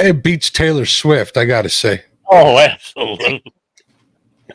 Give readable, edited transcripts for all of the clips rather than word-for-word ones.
It beats Taylor Swift, I got to say. Oh, absolutely.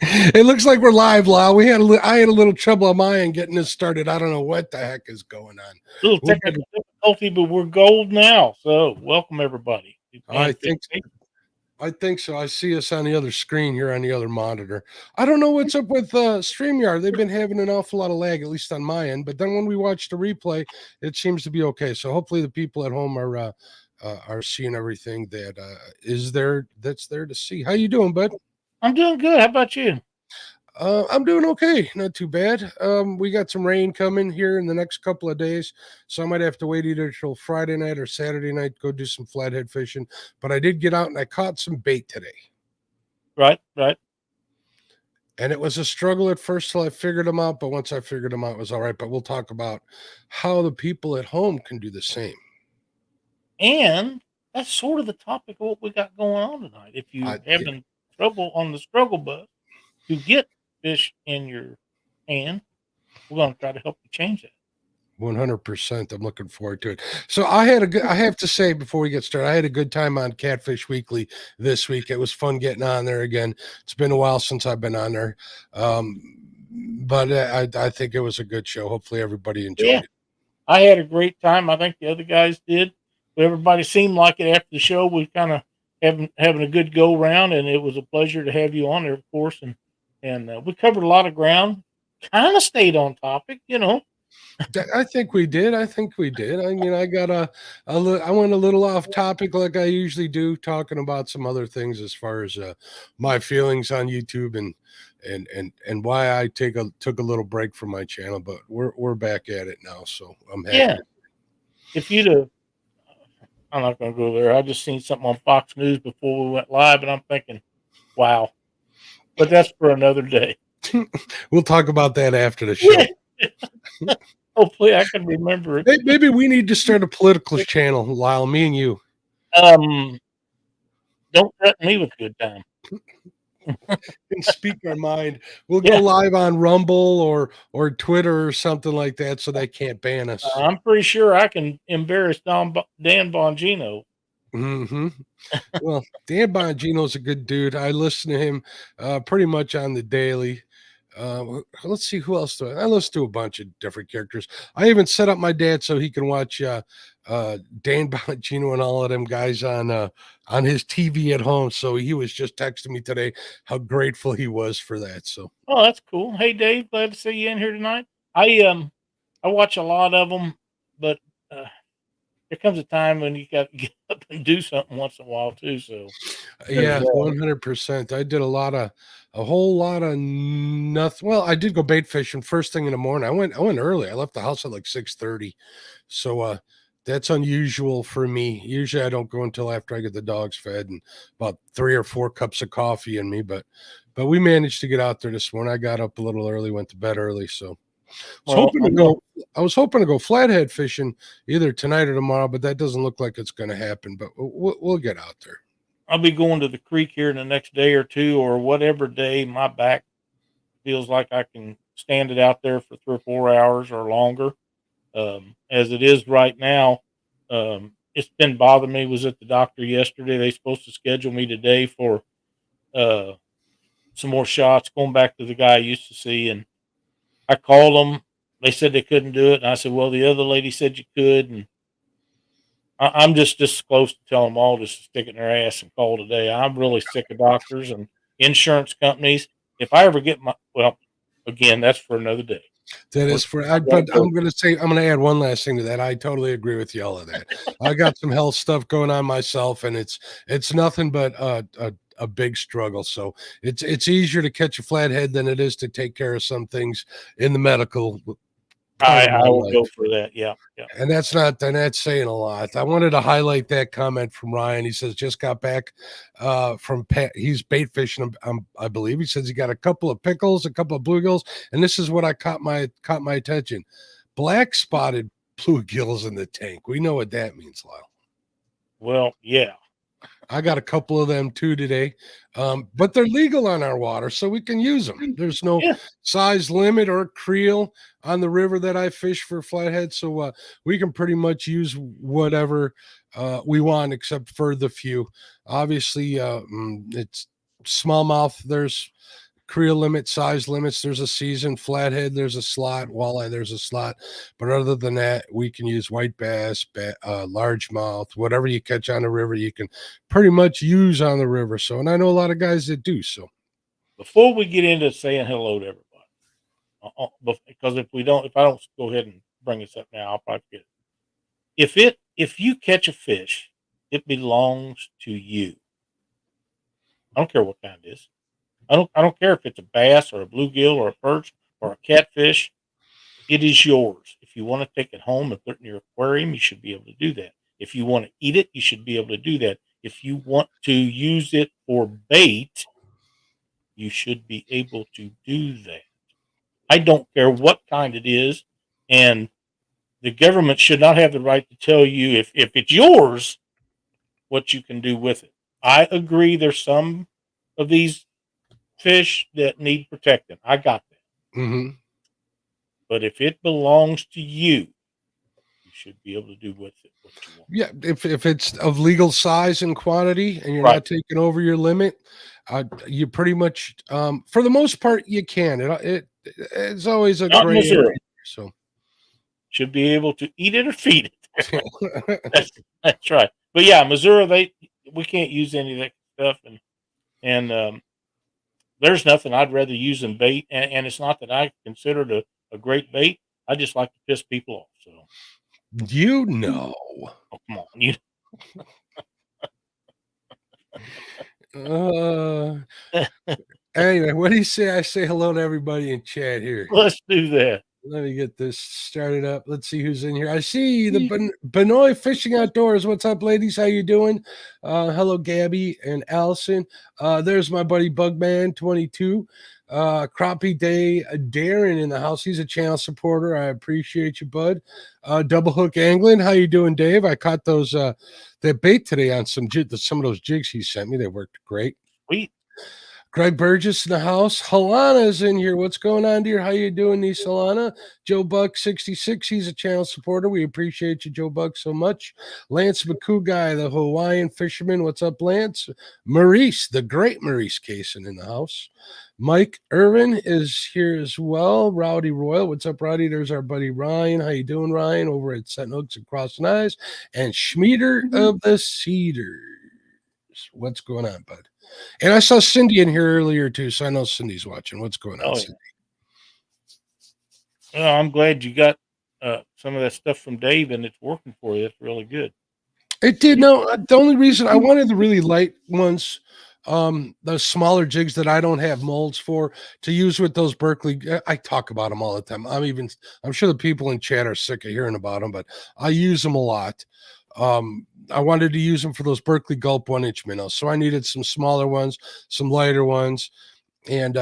It looks like we're live, Lyle. I had a little trouble on my end getting this started. I don't know what the heck is going on. A little technical difficulty, but we're gold now. So welcome everybody. I think so. I see us on the other screen here on the other monitor. I don't know what's up with StreamYard. They've been having an awful lot of lag, at least on my end. But then when we watch the replay, it seems to be okay. So hopefully the people at home are seeing everything that is there that's there to see. How you doing, bud? I'm doing good. How about you? I'm doing okay. Not too bad. We got some rain coming here in the next couple of days, so I might have to wait either till Friday night or Saturday night to go do some flathead fishing. But I did get out and I caught some bait today. Right. And it was a struggle at first till I figured them out, but once I figured them out, it was all right. But we'll talk about how the people at home can do the same. And that's sort of the topic of what we got going on tonight. If you having trouble on the struggle bus to get fish in your hand, we're going to try to help you change that. 100%. I'm looking forward to it. So I have to say before we get started, I had a good time on Catfish Weekly this week. It was fun getting on there again. It's been a while since I've been on there. But I think it was a good show. Hopefully everybody enjoyed it. I had a great time. I think the other guys did. But everybody seemed like it after the show. We kind of having a good go round, and it was a pleasure to have you on there, of course. And we covered a lot of ground. Kind of stayed on topic, you know. I think we did. I mean, I got I went a little off topic like I usually do, talking about some other things as far as my feelings on YouTube and why I took a little break from my channel, but we're back at it now, so I'm happy. Yeah. If you'd have, I'm not going to go there. I just seen something on Fox News before we went live, and I'm thinking, wow. But that's for another day. We'll talk about that after the show. Yeah. Hopefully I can remember it. Maybe we need to start a political channel, Lyle, me and you. Don't threaten me with a good time. Can speak our mind. We'll go live on Rumble or Twitter or something like that so they can't ban us. I'm pretty sure I can embarrass Dan Bongino. Mm-hmm. Well, Dan Bongino's a good dude. I listen to him pretty much on the daily. Let's see who else I listen to a bunch of different characters. I even set up my dad so he can watch Dan Bongino and all of them guys on his TV at home. So he was just texting me today how grateful he was for that. So that's cool. Hey Dave, glad to see you in here tonight. I watch a lot of them, but there comes a time when you got to get up and do something once in a while too. So yeah, 100%. I did a whole lot of nothing. Well, I did go bait fishing first thing in the morning. I went early. I left the house at like 6:30. So that's unusual for me. Usually I don't go until after I get the dogs fed and about 3 or 4 cups of coffee in me. But we managed to get out there this morning. I got up a little early, went to bed early. So I was hoping to go flathead fishing either tonight or tomorrow, but that doesn't look like it's going to happen. But we'll get out there. I'll be going to the creek here in the next day or two, or whatever day my back feels like I can stand it out there for 3 or 4 hours or longer. As it is right now, it's been bothering me. Was at the doctor yesterday. They're supposed to schedule me today for some more shots, going back to the guy I used to see, and I called them. They said they couldn't do it. And I said, well, the other lady said you could. And I'm just close to telling them all just to stick it in their ass and call today. I'm really sick of doctors and insurance companies. If I ever get again, that's for another day. That is but I'm going to add one last thing to that. I totally agree with you all of that. I got some health stuff going on myself, and it's nothing but a big struggle. So it's easier to catch a flathead than it is to take care of some things in the medical. I will go for that. Yeah. And that's saying a lot. I wanted to highlight that comment from Ryan. He says, just got back from he's bait fishing. I believe he says he got a couple of pickles, a couple of bluegills. And this is what I caught my attention. Black spotted bluegills in the tank. We know what that means, Lyle. Well, yeah. I got a couple of them too today, but they're legal on our water, so we can use them. There's no size limit or creel on the river that I fish for flathead, so we can pretty much use whatever we want, except for the few. Obviously, it's smallmouth. There's creel limit, size limits. There's a season. Flathead, there's a slot. Walleye, there's a slot. But other than that, we can use white bass, largemouth, whatever you catch on the river, you can pretty much use on the river. So, and I know a lot of guys that do. So, before we get into saying hello to everybody, because if I don't go ahead and bring this up now, I'll probably forget it. If you catch a fish, it belongs to you. I don't care what kind it is. I don't care if it's a bass or a bluegill or a perch or a catfish. It is yours. If you want to take it home and put it in your aquarium, you should be able to do that. If you want to eat it, you should be able to do that. If you want to use it for bait, you should be able to do that. I don't care what kind it is, and the government should not have the right to tell you if it's yours what you can do with it. I agree there's some of these fish that need protecting. I got that. mm-hmm. But if it belongs to you, you should be able to do with it what you want. Yeah, if it's of legal size and quantity, and you're Right. not taking over your limit, you pretty much, for the most part, you can. It's always a Not in gray Missouri. area. So Should be able to eat it or feed it. That's right. But yeah, Missouri, we can't use any of that stuff, and there's nothing I'd rather use than bait. And it's not that I consider it a great bait. I just like to piss people off. So you know. oh, come on, Anyway, what do you say? I say hello to everybody in chat here. Let's do that. Let me get this started up. Let's see who's in here. I see the Benoit Fishing Outdoors. What's up, ladies? How you doing? Hello, Gabby and Allison. There's my buddy Bugman 22. Crappie Day Darren in the house. He's a channel supporter. I appreciate you, bud. Double Hook Angling. How you doing, Dave? I caught those that bait today on some of those jigs he sent me. They worked great. Sweet. Greg Burgess in the house. Halana's in here. What's going on, dear? How you doing, niece Halana? Joe Buck 66. He's a channel supporter. We appreciate you, Joe Buck, so much. Lance Makugai, the Hawaiian fisherman. What's up, Lance? Maurice, the great Maurice Kaysen in the house. Mike Irvin is here as well. Rowdy Royal. What's up, Rowdy? There's our buddy Ryan. How you doing, Ryan? Over at Set Hooks and Crossing Eyes. And Schmieder of the Cedars. What's going on, bud? And I saw Cindy in here earlier too, so I know Cindy's watching. What's going on, Cindy? Well, I'm glad you got some of that stuff from Dave, and it's working for you. It's really good. It did. No, the only reason I wanted the really light ones, those smaller jigs that I don't have molds for, to use with those Berkeley. I talk about them all the time. I'm sure the people in chat are sick of hearing about them, but I use them a lot. I wanted to use them for those Berkeley Gulp 1-inch minnows. So I needed some smaller ones, some lighter ones. And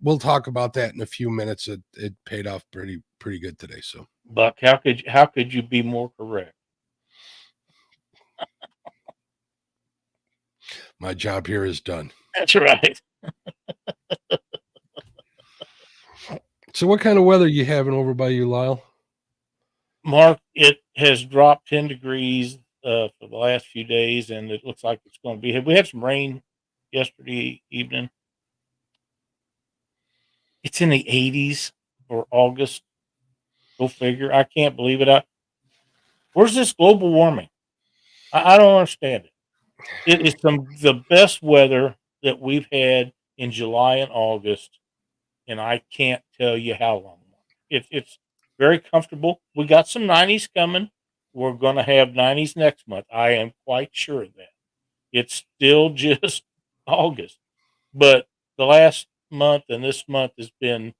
we'll talk about that in a few minutes. It paid off pretty good today. So Buck, how could you be more correct? My job here is done. That's right. So what kind of weather are you having over by you, Lyle? Mark, it has dropped 10 degrees for the last few days, and it looks like it's going to be. We had some rain yesterday evening. It's in the 80s for August. Go figure. I can't believe it. Where's this global warming? I don't understand it. It is the best weather that we've had in July and August, and I can't tell you how long. It's very comfortable. We got some 90s coming. We're going to have 90s next month. I am quite sure of that. It's still just August, but the last month and this month has been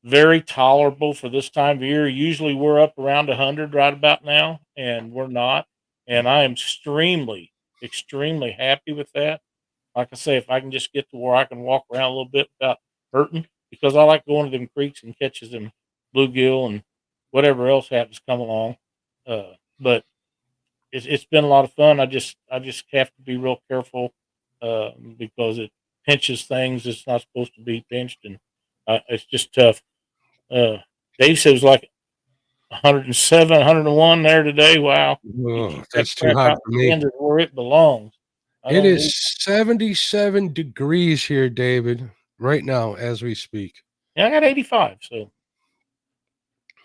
very tolerable for this time of year. Usually we're up around 100 right about now, and we're not. And I am extremely, extremely happy with that. Like I say, if I can just get to where I can walk around a little bit without hurting, because I like going to them creeks and catches them bluegill and whatever else happens to come along. But it's been a lot of fun. I just have to be real careful because it pinches things. It's not supposed to be pinched, and it's just tough. Dave said it was like 107, 101 there today. Wow. You Oh, keep that that's too crap hot out for in the me. wind where it belongs. I It don't need. is 77 degrees here, David, right now as we speak. Yeah, I got 85. So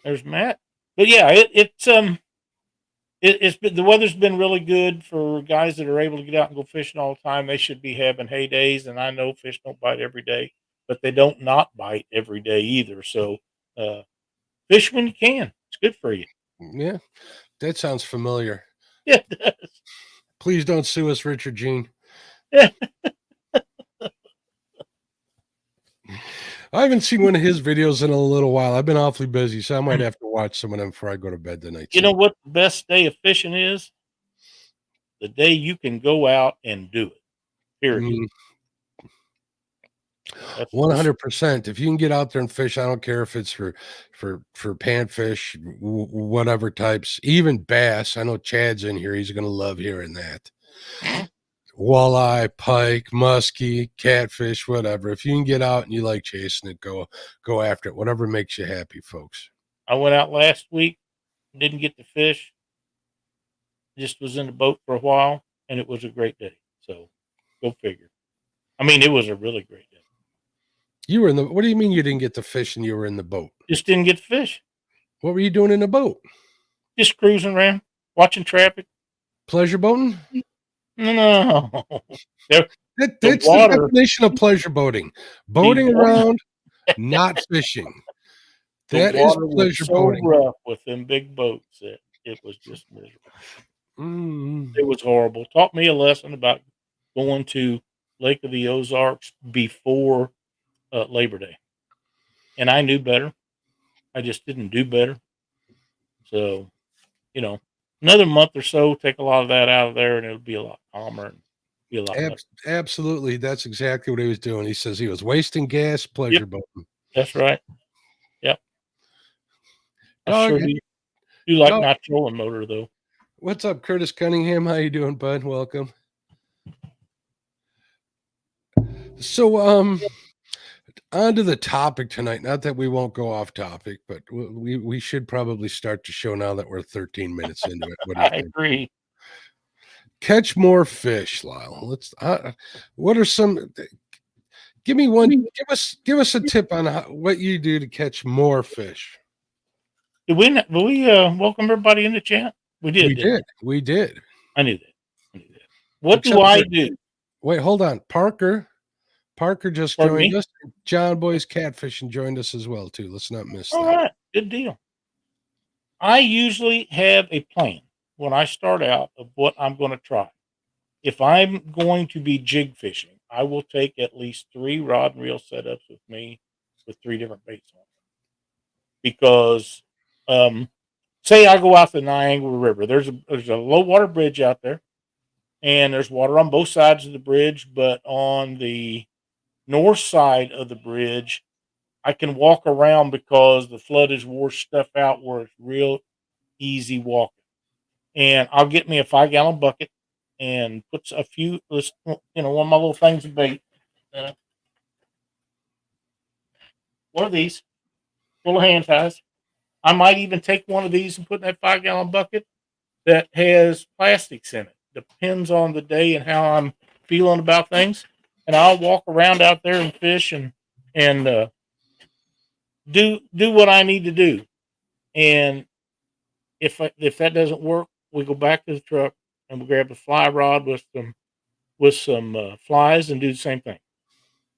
there's Matt. But yeah, it's been, the weather's been really good for guys that are able to get out and go fishing all the time. They should be having heydays, and I know fish don't bite every day, but they don't not bite every day either. So uh, fish when you can. It's good for you. Yeah, that sounds familiar. Yeah, it does. Please don't sue us, Richard Gene. Yeah. I haven't seen one of his videos in a little while. I've been awfully busy, so I might have to watch some of them before I go to bed tonight. You know what the best day of fishing is? The day you can go out and do it. Period. That's just 100%. If you can get out there and fish, I don't care if it's for panfish, whatever types, even bass. I know Chad's in here. He's going to love hearing that. Walleye, pike, muskie, catfish, whatever. If you can get out and you like chasing it, go after it. Whatever makes you happy, folks. I went out last week, didn't get to fish, just was in the boat for a while, and it was a great day. So go figure. I mean, it was a really great day. You were in the. What do you mean you didn't get to fish and you were in the boat? Just didn't get to fish. What were you doing in the boat? Just cruising around, watching traffic. Pleasure boating? No, the That's the water, definition of pleasure boating. Boating around, not fishing. the That is water was pleasure so boating. rough with them big boats that it was just miserable. Mm. It was horrible. Taught me a lesson about going to Lake of the Ozarks before Labor Day, and I knew better. I just didn't do better. So, another month or so, take a lot of that out of there, and it'll be a lot calmer and be a lot better. Absolutely. That's exactly what he was doing. He says he was wasting gas, pleasure Yep, boating. that's right. Yep. I Dog, sure do like dog. not trolling motor though. What's up, Curtis Cunningham? How you doing, bud? Welcome. So, on to the topic tonight. Not that we won't go off topic, but we should probably start the show now that we're 13 minutes into it. What do you I think? agree. Catch more fish, Lyle. Let's. What are some? Give me one. Give us a tip on what you do to catch more fish. Did we welcome everybody in the chat? We did, We didn't did. We did. I knew that. I knew that. What do Except I for do? wait, hold on. Parker just Pardon joined me? us. John Boy's Catfishing joined us as well too. Let's not miss All that. right, good deal. I usually have a plan when I start out of what I'm going to try. If I'm going to be jig fishing, I will take at least 3 rod and reel setups with me with 3 different baits on them. Because say I go out the Niagara River, there's a low water bridge out there, and there's water on both sides of the bridge, but on the north side of the bridge, I can walk around because the flood has washed stuff out where it's real easy walking. And I'll get me a 5-gallon bucket and put a few, one of my little things of bait. One of these full of hand ties. I might even take one of these and put in that 5-gallon bucket that has plastics in it. Depends on the day and how I'm feeling about things. And I'll walk around out there and fish and do what I need to do. And if that doesn't work, we go back to the truck and we grab a fly rod with some flies and do the same thing.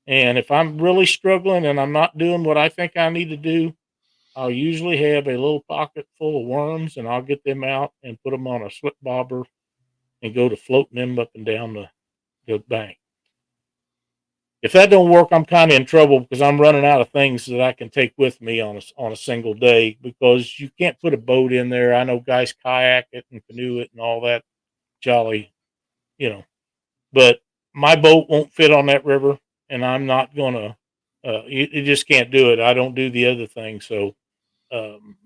And if I'm really struggling and I'm not doing what I think I need to do, I'll usually have a little pocket full of worms, and I'll get them out and put them on a slip bobber and go to floating them up and down the bank. If that don't work, I'm kind of in trouble because I'm running out of things that I can take with me on a single day, because you can't put a boat in there. I know guys kayak it and canoe it and all that jolly, but my boat won't fit on that river, and I'm not gonna. You just can't do it. I don't do the other thing, so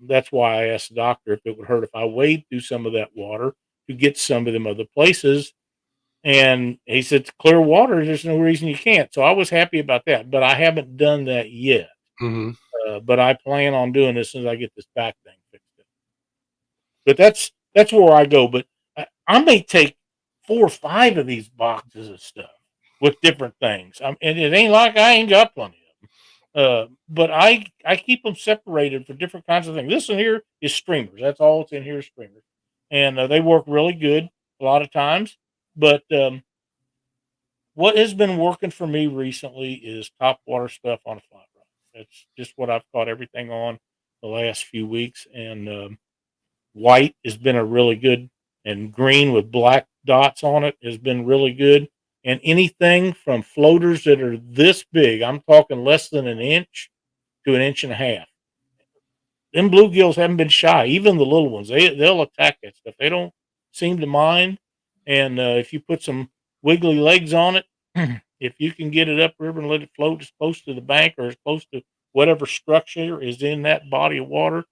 that's why I asked the doctor if it would hurt if I wade through some of that water to get some of them other places. And he said, "It's clear water. There's no reason you can't." So I was happy about that, but I haven't done that yet. Mm-hmm. But I plan on doing this as soon as I get this back thing fixed up. But that's where I go. But I may take 4 or 5 of these boxes of stuff with different things. And it ain't like I ain't got plenty of them. But I keep them separated for different kinds of things. This one here is streamers. That's all it's in here is streamers, and they work really good a lot of times. But what has been working for me recently is top water stuff on a flat rod. That's just what I've caught everything on the last few weeks, and white has been a really good, and green with black dots on it has been really good. And anything from floaters that are this big, I'm talking less than an inch to an inch and a half. Them bluegills haven't been shy. Even the little ones, they'll attack that stuff. They don't seem to mind. And if you put some wiggly legs on it, if you can get it upriver and let it float as close to the bank or as close to whatever structure is in that body of water,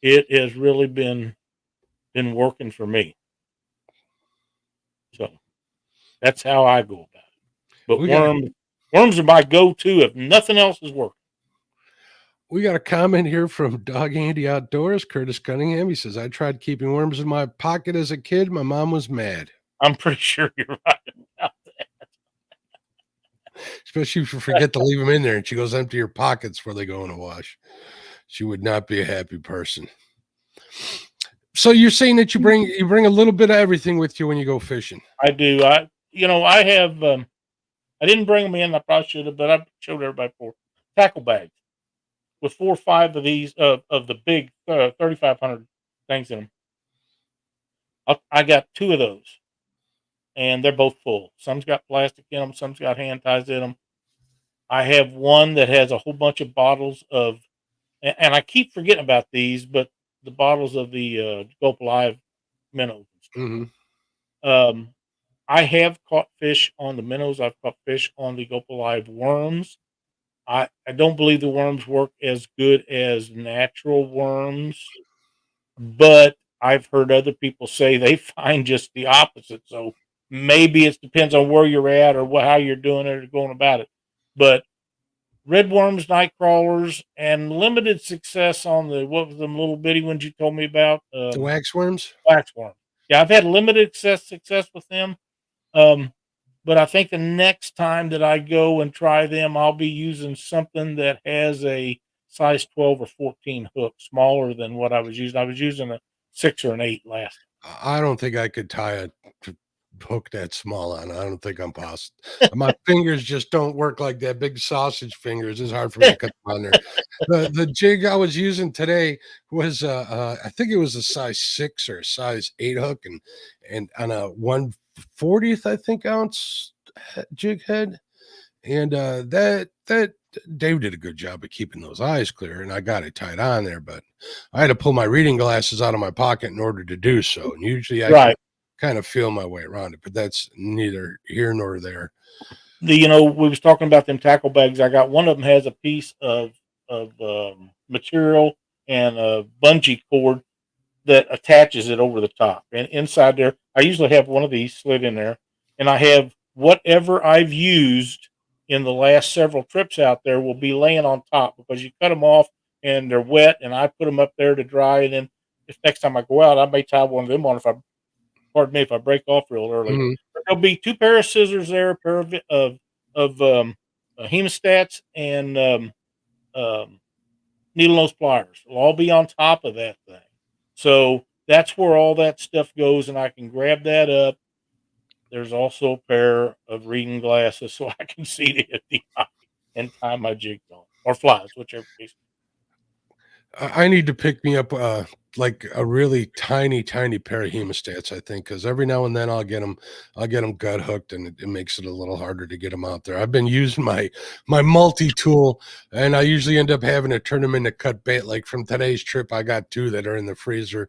it has really been working for me. So that's how I go about it. But worms are my go-to if nothing else is working. We got a comment here from Dog Andy Outdoors, Curtis Cunningham. He says, I tried keeping worms in my pocket as a kid. My mom was mad. I'm pretty sure you're right about that. Especially if you forget to leave them in there and she goes empty your pockets before they go in a wash. She would not be a happy person. So you're saying that you bring a little bit of everything with you when you go fishing? I do. I have I didn't bring them in. I probably should have, but I showed everybody 4 tackle bags with 4 or 5 of these of the big 3,500 things in them. I got 2 of those, and they're both full. Some's got plastic in them. Some's got hand ties in them. I have one that has a whole bunch of bottles of, and I keep forgetting about these, but the bottles of the Gulp Live minnows. Mm-hmm. I have caught fish on the minnows. I've caught fish on the Gulp Live worms. I don't believe the worms work as good as natural worms, but I've heard other people say they find just the opposite. So maybe it depends on where you're at or how you're doing it or going about it. But red worms, night crawlers, and limited success on what was them little bitty ones you told me about? The wax worms? Wax worms. Yeah, I've had limited success with them. But I think the next time that I go and try them, I'll be using something that has a size 12 or 14 hook, smaller than what I was using. I was using a 6 or an 8 last. I don't think I could tie a hook that small on. I don't think I'm possible. My fingers just don't work like that. Big sausage fingers. It's hard for me to cut them on there. The jig I was using today was I think it was a size 6 or a size 8 hook, and on a 1/40th, I think, ounce jig head. And that Dave did a good job of keeping those eyes clear, and I got it tied on there, but I had to pull my reading glasses out of my pocket in order to do so. And usually I can kind of feel my way around it, but that's neither here nor there. We was talking about them tackle bags. I got one of them has a piece of material and a bungee cord that attaches it over the top. And inside there, I usually have one of these slid in there, and I have whatever I've used in the last several trips out there will be laying on top, because you cut them off and they're wet, and I put them up there to dry. And then if next time I go out, I may tie one of them on if I break off real early. Mm-hmm. There'll be 2 pair of scissors there, a pair of hemostats, and needle nose pliers. It'll all be on top of that thing. So that's where all that stuff goes, and I can grab that up. There's also a pair of reading glasses so I can see to hit the eye and tie my jigs on, or flies, whichever case. I need to pick me up like a really tiny pair of hemostats, I think, because every now and then I'll get them gut hooked, and it makes it a little harder to get them out there. I've been using my multi-tool, and I usually end up having to turn them into cut bait. Like from today's trip, I got 2 that are in the freezer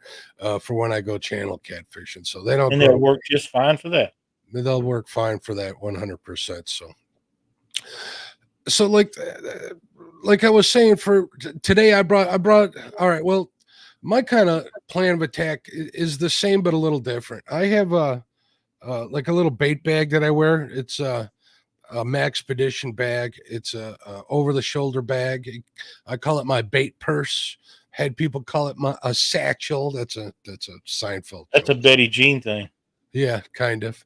for when I go channel catfishing. So they don't, and they'll work just fine for that. They'll work fine for that 100%. So like I was saying, for today, I brought all right. Well, my kind of plan of attack is the same, but a little different. I have like a little bait bag that I wear. It's a Maxpedition bag. It's a over the shoulder bag. I call it my bait purse. had people call it a satchel. That's a Seinfeld That's a joke. Betty Jean thing. Yeah, kind of.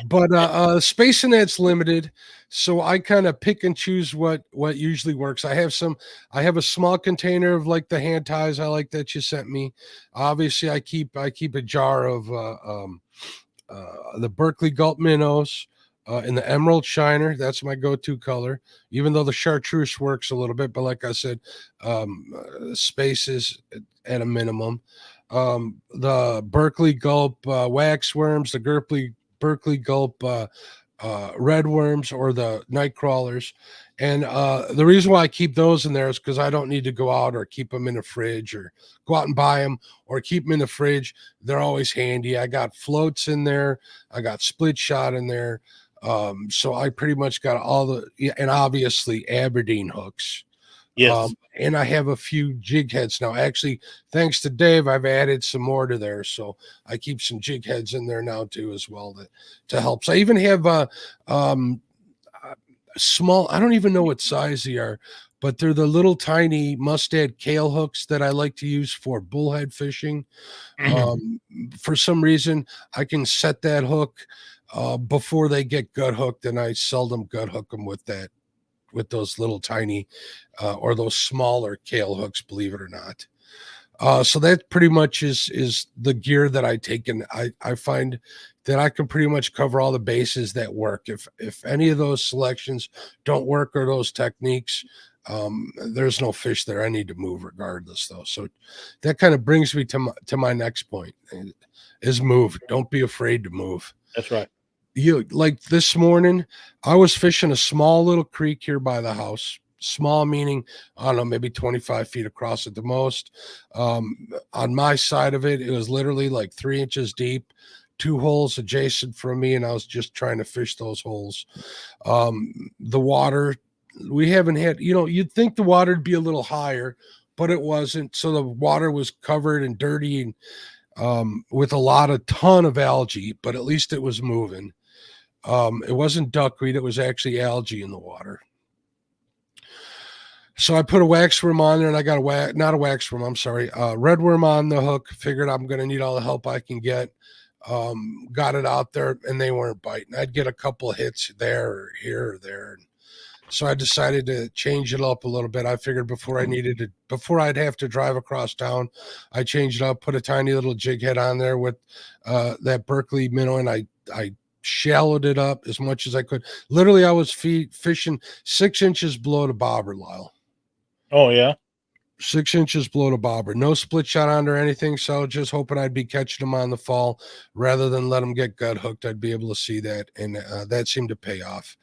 But space in that's limited, so I kind of pick and choose what usually works. I have a small container of like the hand ties I like that you sent me. Obviously, I keep a jar of the Berkeley Gulp minnows in the emerald shiner. That's my go-to color, even though the chartreuse works a little bit. But like I said, space is at a minimum. The Berkeley Gulp wax worms, the Berkeley Gulp red worms, or the night crawlers. And the reason why I keep those in there is because I don't need to go out or keep them in the fridge or go out and buy them or keep them in the fridge. They're always handy. I got floats in there. I got split shot in there. So I pretty much got all and obviously Aberdeen hooks. Yes. And I have a few jig heads now. Actually, thanks to Dave, I've added some more to there. So I keep some jig heads in there now too, as well, to help. So I even have small, I don't even know what size they are, but they're the little tiny mustad kale hooks that I like to use for bullhead fishing. For some reason, I can set that hook before they get gut hooked, and I seldom gut hook them with those little tiny or those smaller kale hooks, believe it or not. So that pretty much is the gear that I take, and I find that I can pretty much cover all the bases that work. If any of those selections don't work or those techniques, there's no fish there. I need to move regardless, though. So that kind of brings me to my next point: is move. Don't be afraid to move. That's right. You like this morning, I was fishing a small little creek here by the house. Small meaning, I don't know, maybe 25 feet across at the most. On my side of it, it was literally like 3 inches deep, 2 holes adjacent from me, and I was just trying to fish those holes. The water, we haven't had, you'd think the water would be a little higher, but it wasn't. So the water was covered and dirty and with a ton of algae, but at least it was moving. It wasn't duckweed, it was actually algae in the water. So I put a wax worm on there, and I got not a wax worm, I'm sorry, red worm on the hook. Figured I'm going to need all the help I can get. Got it out there, and they weren't biting. I'd get a couple of hits there or here or there. So I decided to change it up a little bit. I figured before I'd have to drive across town, I changed it up, put a tiny little jig head on there with that Berkeley minnow, and I shallowed it up as much as I could. Literally, I was fishing 6 inches below the bobber, Lyle. Oh, yeah. 6 inches below the bobber. No split shot on or anything. So just hoping I'd be catching them on the fall rather than let them get gut hooked. I'd be able to see that. And that seemed to pay off,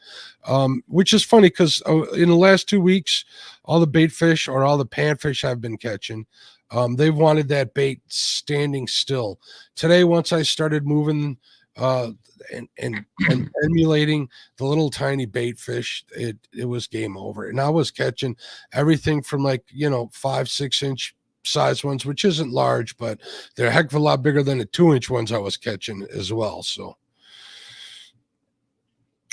which is funny because in the last 2 weeks, all the bait fish or all the panfish I've been catching, they've wanted that bait standing still. Today, once I started moving and emulating the little tiny bait fish, it was game over. And I was catching everything from 5-6 inch size ones, which isn't large, but they're a heck of a lot bigger than the 2-inch ones I was catching as well. So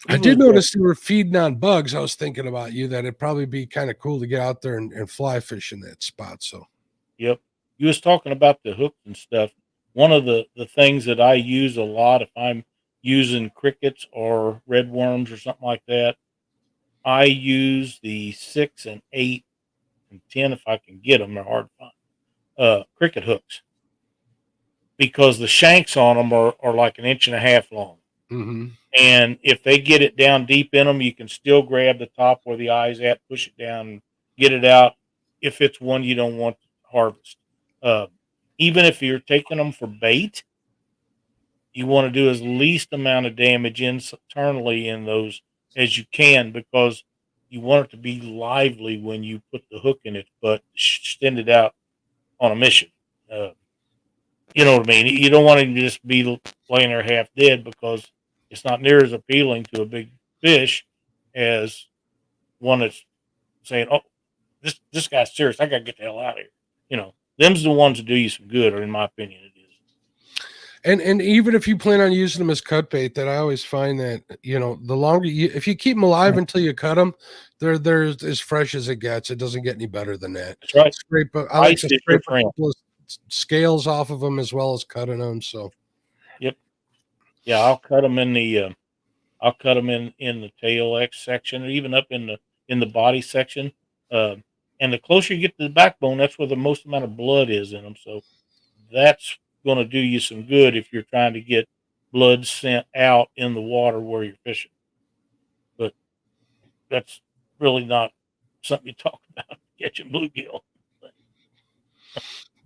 I did notice you were feeding on bugs. I was thinking about you that it'd probably be kind of cool to get out there and fly fish in that spot. So yep, you was talking about the hooks and stuff. One of the things that I use a lot if I'm using crickets or red worms or something like that, I use the 6 and 8 and 10 if I can get them. They're hard to find. Cricket hooks, because the shanks on them are like 1.5 inches long. mm-hmm. And if they get it down deep in them, you can still grab the top where the eye's at, push it down, get it out. If it's one you don't want to harvest, even if you're taking them for bait, you want to do as least amount of damage internally in those as you can, because you want it to be lively when you put the hook in it, but extend it out on a mission. You know what I mean? You don't want him to just be laying there half dead, because it's not near as appealing to a big fish as one that's saying, "Oh, this guy's serious. I got to get the hell out of here." Them's the ones that do you some good, or in my opinion, it is. And even if you plan on using them as cut bait, that I always find that the longer if you keep them alive until you cut them, they're as fresh as it gets. It doesn't get any better than that. That's right. I like Ice to is your scrape a friend. couple of scales off of them as well as cutting them. So Yep. Yeah, I'll cut them in the I'll cut them in the tail X section, or even up in the body section. Uh, and the closer you get to the backbone, that's where the most amount of blood is in them. So that's going to do you some good if you're trying to get blood sent out in the water where you're fishing. But that's really not something you talk about catching bluegill.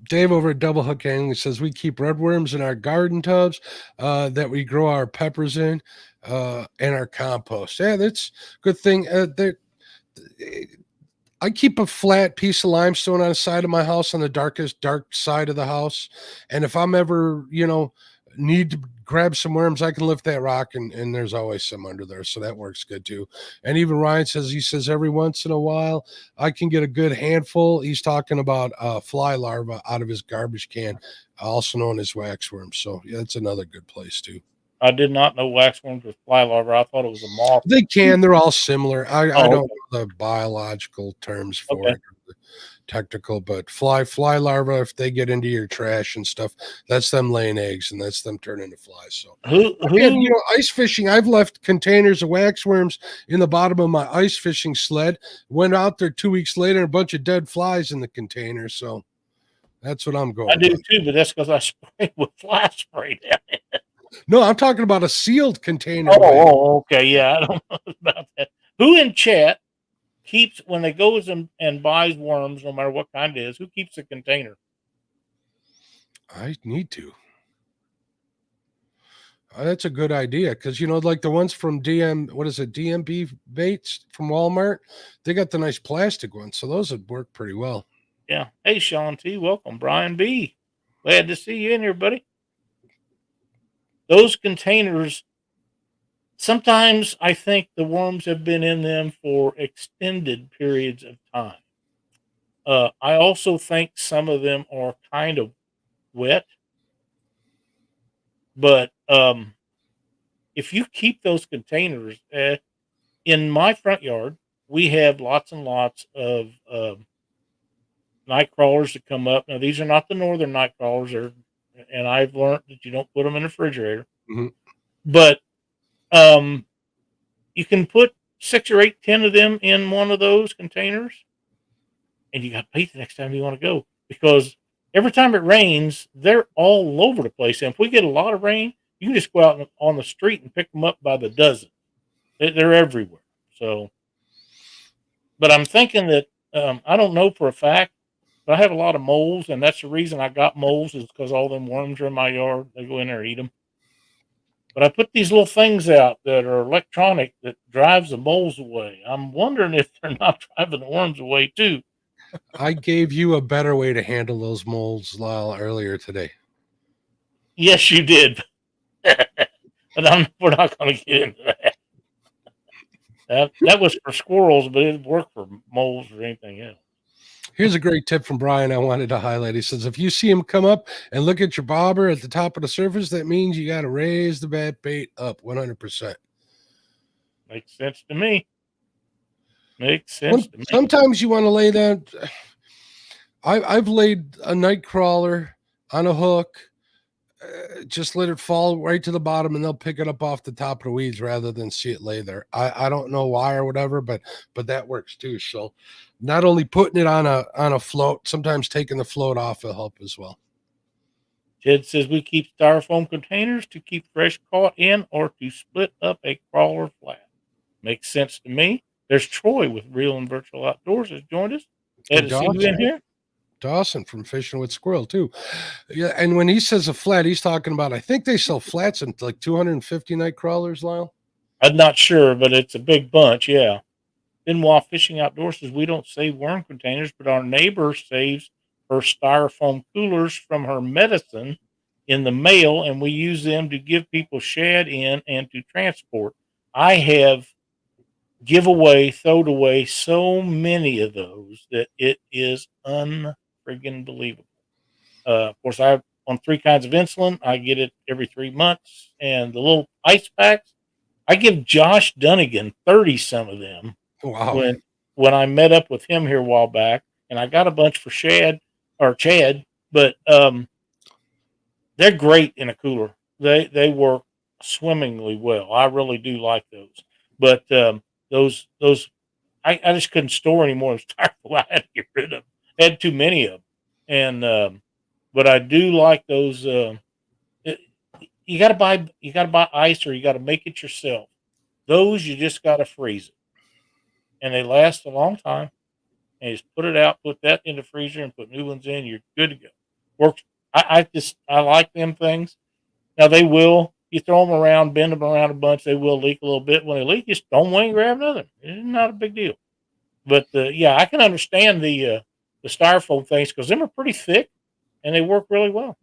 Dave over at Double Hook Angling says we keep redworms in our garden tubs that we grow our peppers in and our compost. Yeah, that's a good thing. I keep a flat piece of limestone on the side of my house on the dark side of the house. And if I'm ever, need to grab some worms, I can lift that rock and there's always some under there. So that works good too. And even Ryan says every once in a while I can get a good handful. He's talking about fly larvae out of his garbage can, also known as waxworms. So yeah, that's another good place too. I did not know waxworms were fly larvae. I thought it was a moth. They're all similar. I Oh, don't know the biological terms for okay. it, or the technical, but fly larvae, if they get into your trash and stuff, that's them laying eggs and that's them turning into flies. So Who ice fishing, I've left containers of waxworms in the bottom of my ice fishing sled, went out there 2 weeks later, a bunch of dead flies in the container. So that's what I'm I going do with. too, but that's because I sprayed with fly spray down it. No, I'm talking about a sealed container. Okay. Yeah, I don't know about that. Who in chat keeps when they goes and buys worms, no matter what kind it is, who keeps the container? I need to. That's a good idea because like the ones from DMB baits from Walmart, they got the nice plastic ones, so those would work pretty well. Yeah. Hey, Sean T. Welcome, Brian B. Glad to see you in here, buddy. Those containers. Sometimes I think the worms have been in them for extended periods of time. I also think some of them are kind of wet, but if you keep those containers in my front yard, we have lots and lots of night crawlers that come up. Now, these are not the northern night crawlers, and I've learned that you don't put them in the refrigerator, but um, you can put 6 or 8, 10 of them in one of those containers, and you got to bait the next time you want to go because every time it rains, they're all over the place. And if we get a lot of rain, you can just go out on the street and pick them up by the dozen. They're everywhere. So, but I'm thinking that I don't know for a fact, but I have a lot of moles, and that's the reason I got moles is because all them worms are in my yard. They go in there and eat them. But I put these little things out that are electronic that drives the moles away. I'm wondering if they're not driving the worms away too. I gave you a better way to handle those molds, Lyle, earlier today. Yes, you did. But we're not going to get into that. That was for squirrels, but it worked for moles or anything else. Here's a great tip from Brian I wanted to highlight. He says, if you see him come up and look at your bobber at the top of the surface, that means you got to raise the bait up 100%. Makes sense to me. Makes sense to me. Sometimes you want to lay that. I've laid a night crawler on a hook, just let it fall right to the bottom, and they'll pick it up off the top of the weeds rather than see it lay there. I don't know why or whatever, but that works too. So not only putting it on a float, sometimes taking the float off will help as well. Ted says we keep styrofoam containers to keep fresh caught in or to split up a crawler flat. Makes sense to me. There's Troy with Real and Virtual Outdoors has joined us. Glad to see you in here. Dawson from Fishing with Squirrel too. Yeah, and when he says a flat, he's talking about, I think they sell flats in like 250 night crawlers, Lyle. I'm not sure, but it's a big bunch, yeah. Then while Fishing Outdoors says we don't save worm containers, but our neighbor saves her styrofoam coolers from her medicine in the mail, and we use them to give people shad in and to transport. I have throwed away so many of those that it is unfriggin' believable. Of course, I on 3 kinds of insulin. I get it every 3 months. And the little ice packs, I give Josh Dunnigan 30 some of them Wow. when I met up with him here a while back, and I got a bunch for Chad, but they're great in a cooler. They work swimmingly well. I really do like those. But those I just couldn't store anymore. It was tired. I had to get rid of. I had too many of them. And but I do like those. It, you gotta buy ice, or you gotta make it yourself. Those you just gotta freeze it, and they last a long time. And you just put it out, put that in the freezer, and put new ones in. You're good to go. Works. I like them things. Now you throw them around, bend them around a bunch, they will leak a little bit. When they leak, just throw them away and grab another. It's not a big deal. But yeah, I can understand the styrofoam things because them are pretty thick and they work really well.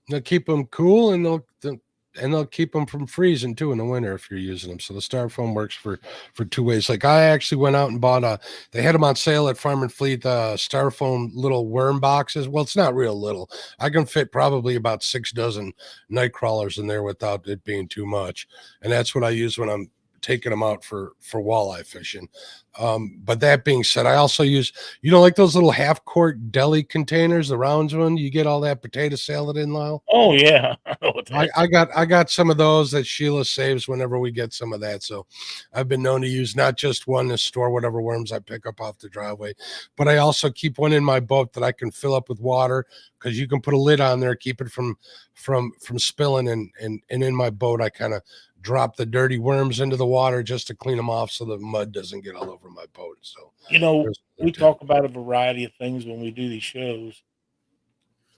They'll keep them cool, and they'll keep them from freezing too in the winter if you're using them. So the styrofoam works for 2 ways. Like I actually went out and bought they had them on sale at Farm and Fleet, styrofoam little worm boxes. Well, it's not real little. I can fit probably about 6 dozen night crawlers in there without it being too much. And that's what I use when I'm taking them out for walleye fishing. But that being said, I also use, like those little half-quart deli containers, the rounds one. You get all that potato salad in, Lyle. Oh yeah, I got some of those that Sheila saves whenever we get some of that. So I've been known to use not just one to store whatever worms I pick up off the driveway, but I also keep one in my boat that I can fill up with water, because you can put a lid on there, keep it from spilling. And in my boat, I kind of drop the dirty worms into the water just to clean them off so the mud doesn't get all over my boat. So we talk about a variety of things when we do these shows.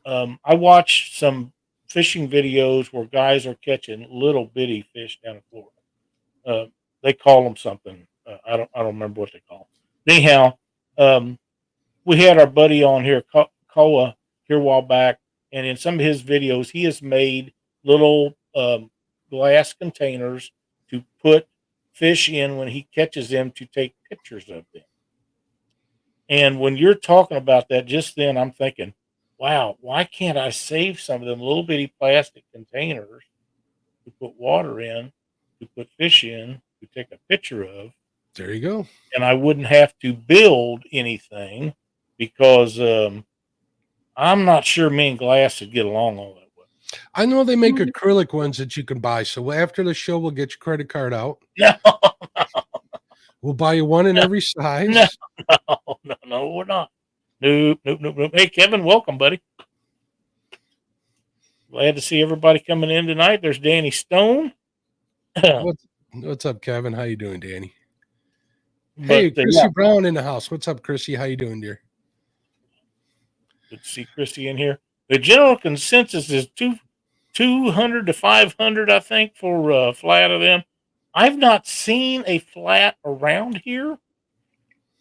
I watch some fishing videos where guys are catching little bitty fish down in Florida. They call them something. I don't remember what they call them. Anyhow, we had our buddy on here, Koa, here a while back, and in some of his videos, he has made little glass containers to put fish in when he catches them, to take pictures of them. And when you're talking about that, just then I'm thinking, wow, why can't I save some of them little bitty plastic containers to put water in, to put fish in, to take a picture of? There you go. And I wouldn't have to build anything, because I'm not sure me and glass would get along all that well. I know they make acrylic ones that you can buy. So after the show, we'll get your credit card out. No, We'll buy you one in every size. No, we're not. Nope. Hey, Kevin, welcome, buddy. Glad to see everybody coming in tonight. There's Danny Stone. What's up, Kevin? How you doing, Danny? Hey, Chrissy Brown in the house. What's up, Chrissy? How you doing, dear? Good to see Chrissy in here. The general consensus is 200 to 500, I think, for flat of them. I've not seen a flat around here.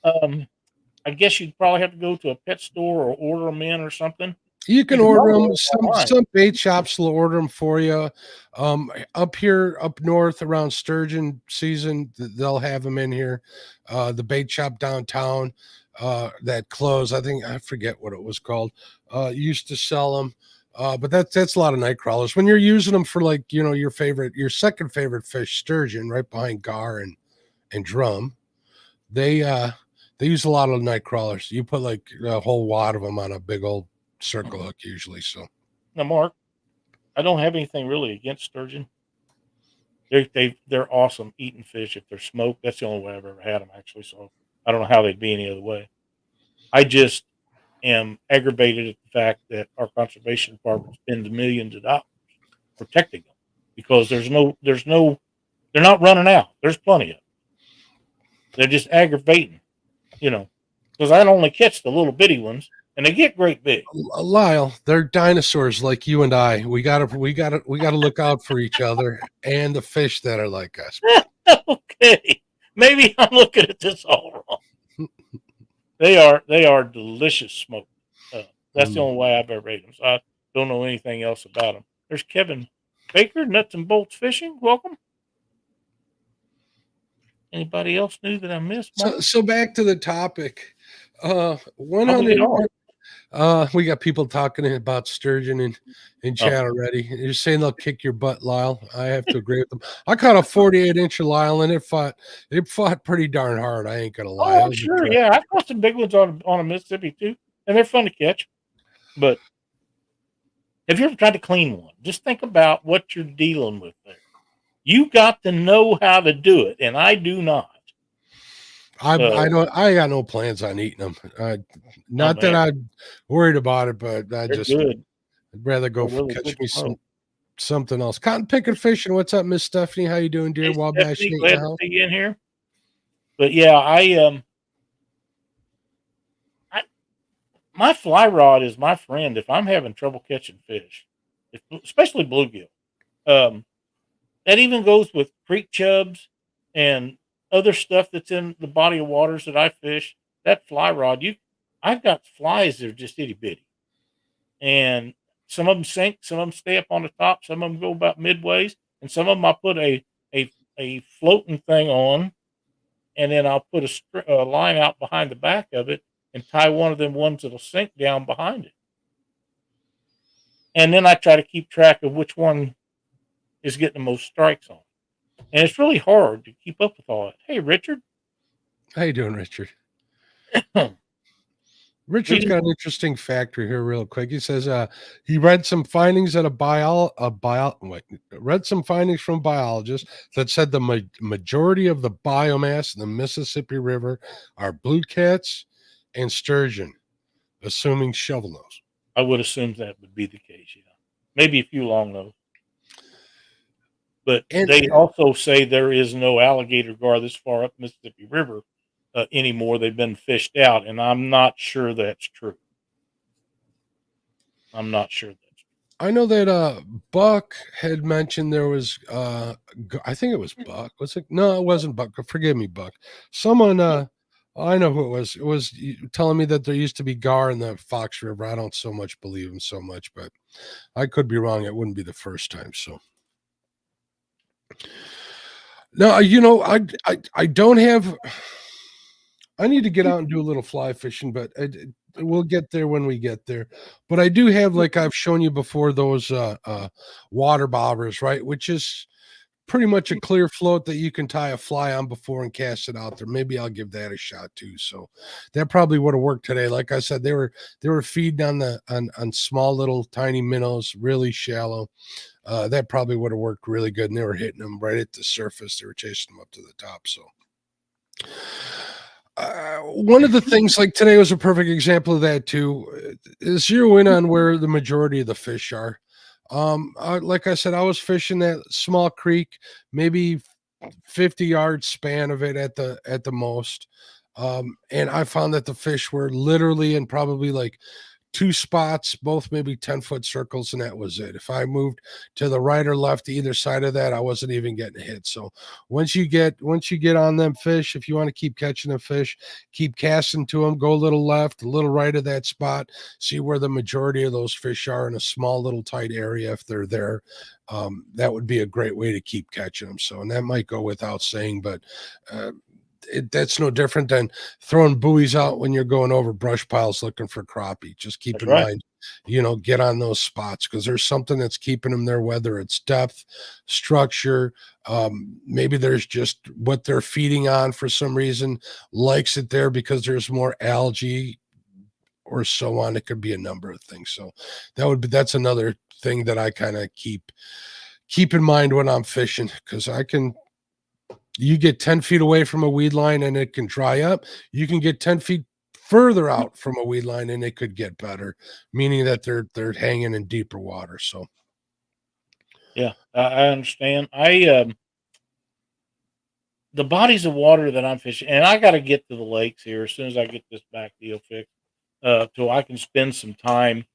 I guess you'd probably have to go to a pet store or order them in or something. You can order them. Some bait shops will order them for you. Up here, up north around sturgeon season, they'll have them in here. The bait shop downtown that closed, I forget what it was called, used to sell them. But that's a lot of night crawlers. When you're using them for, like, your second favorite fish, sturgeon, right behind gar and drum, they use a lot of night crawlers. You put like a whole wad of them on a big old circle hook usually. So now, Mark, I don't have anything really against sturgeon. They're awesome eating fish if they're smoked. That's the only way I've ever had them, actually. So I don't know how they'd be any other way. I just am aggravated at the fact that our conservation department spends millions of dollars protecting them, because they're not running out. There's plenty of them. They're just aggravating, because I only catch the little bitty ones, and they get great big. Lyle, they're dinosaurs like you and I. We gotta look out for each other and the fish that are like us. Okay, maybe I'm looking at this all wrong. They are delicious smoked. That's the only way I've ever ate them. So I don't know anything else about them. There's Kevin Baker, Nuts and Bolts Fishing. Welcome. Anybody else new that I missed? So back to the topic. 100 We got people talking about sturgeon in Oh, chat already. You're saying they'll kick your butt, Lyle. I have to agree with them. I caught a 48-inch Lyle, and it fought pretty darn hard. I ain't gonna lie. That oh, was a sure, trip. yeah. I've caught some big ones on a Mississippi too, and they're fun to catch. But have you ever tried to clean one? Just think about what you're dealing with there. You got to know how to do it, and I do not. I got no plans on eating them. Oh Not that man, I'm worried about it, but they're good. I'd rather go They're really catch good me smoke. something else. Cotton picking fishing. What's up, Miss Stephanie? How you doing, dear? Hey, Wabash Stephanie, Nate in the glad to house. see you in here. But yeah, I my fly rod is my friend if I'm having trouble catching fish, especially bluegill. Um, that even goes with creek chubs and other stuff that's in the body of waters that I fish. That fly rod, I've got flies that are just itty bitty, and some of them sink, some of them stay up on the top, some of them go about midways, and some of them I put a a floating thing on, and then I'll put a line out behind the back of it and tie one of them ones that'll sink down behind it. And then I try to keep track of which one is getting the most strikes on. And it's really hard to keep up with all that. Hey, Richard. How you doing, Richard? Richard's Reason got an interesting factor here, real quick. He says he read some findings at read some findings from biologists that said the majority of the biomass in the Mississippi River are blue cats and sturgeon, assuming shovel nose. I would assume that would be the case, yeah. Maybe a few long nose. But And they also say there is no alligator gar this far up Mississippi River anymore. They've been fished out, and I'm not sure that's true. I'm not sure that's true. I know that Buck had mentioned there was I think it was Buck. Was it? No, it wasn't Buck. Forgive me, Buck. Someone I know who it was. It was telling me that there used to be gar in the Fox River. I don't so much believe him so much, but I could be wrong. It wouldn't be the first time. So no, I don't have. I need to get out and do a little fly fishing, but we'll get there when we get there. But I do have, like I've shown you before, those water bobbers, right? Which is pretty much a clear float that you can tie a fly on before and cast it out there. Maybe I'll give that a shot too. So that probably would have worked today. Like I said, they were feeding on small little tiny minnows, really shallow. That probably would have worked really good, and they were hitting them right at the surface. They were chasing them up to the top. So one of the things like today was a perfect example of that too. Is zero in on where the majority of the fish are. Like I said, I was fishing that small creek, maybe 50-yard span of it at the most. And I found that the fish were literally in probably like two spots, both maybe 10-foot circles, and that was it. If I moved to the right or left, either side of that, I wasn't even getting hit. So once you get on them fish, if you want to keep catching the fish, keep casting to them, go a little left, a little right of that spot, see where the majority of those fish are in a small little tight area if they're there. That would be a great way to keep catching them. So, and that might go without saying, but that's no different than throwing buoys out when you're going over brush piles looking for crappie. Just keep That's in right. mind, get on those spots because there's something that's keeping them there, whether it's depth, structure, maybe there's just what they're feeding on for some reason, likes it there because there's more algae or so on. It could be a number of things. So that's another thing that I kind of keep in mind when I'm fishing because you get 10 feet away from a weed line and it can dry up. You can get 10 feet further out from a weed line and it could get better, meaning that they're hanging in deeper water. So Yeah, I understand. The bodies of water that I'm fishing, and I got to get to the lakes here as soon as I get this back deal fixed, so I can spend some time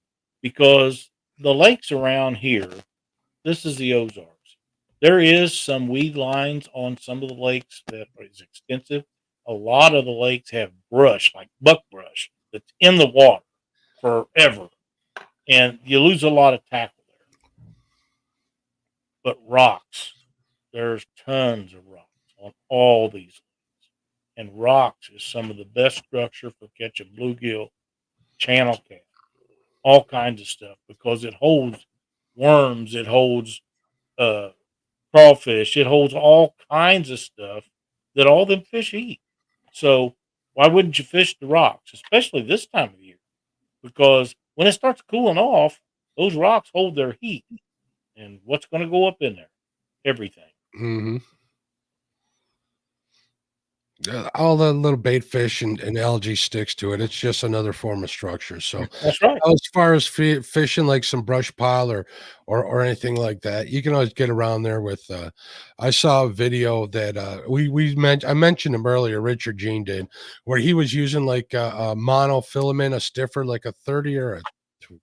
because the lakes around here, this is the Ozarks. There is some weed lines on some of the lakes that is extensive. A lot of the lakes have brush, like buckbrush, that's in the water forever, and you lose a lot of tackle there. But rocks, there's tons of rocks on all these lakes, and rocks is some of the best structure for catching bluegill, channel cat. all kinds of stuff because it holds worms, it holds uh, crawfish, it holds all kinds of stuff that all them fish eat. So why wouldn't you fish the rocks, especially this time of year? Because when it starts cooling off, those rocks hold their heat, and what's going to go up in there? Everything. Hmm. All the little bait fish and algae sticks to it. It's just another form of structure. So, That's right. as far as fishing like some brush pile or anything like that, you can always get around there with. I saw a video that I mentioned him earlier. Richard Jean did, where he was using like a monofilament, a stiffer, like a 30 or a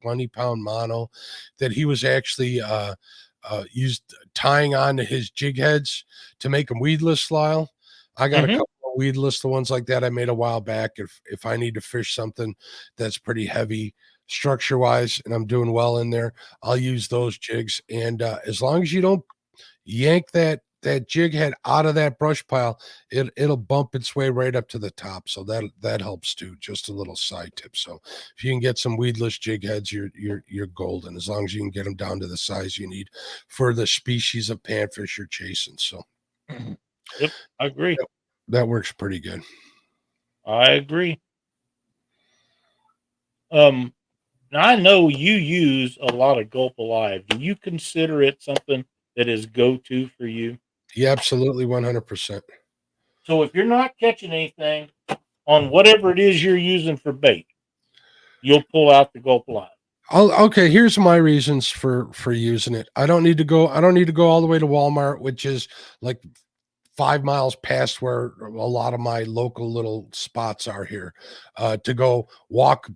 20-pound mono, that he was actually used tying on to his jig heads to make them weedless style. I got a Hmm. couple of weedless, the ones like that I made a while back. If I need to fish something that's pretty heavy structure wise and I'm doing well in there, I'll use those jigs. And as long as you don't yank that jig head out of that brush pile, it'll bump its way right up to the top. So that helps too. Just a little side tip. So if you can get some weedless jig heads, you're golden. As long as you can get them down to the size you need for the species of panfish you're chasing. So Yep, I agree. that works pretty good. I agree. Um, Now I know you use a lot of Gulp Alive. Do you consider it something that is go to for you? Yeah, absolutely, 100%. So if you're not catching anything on whatever it is you're using for bait, you'll pull out the Gulp Alive. Okay, here's my reasons for using it. I don't need to go all the way to Walmart, which is like 5 miles past where a lot of my local little spots are here, to go walk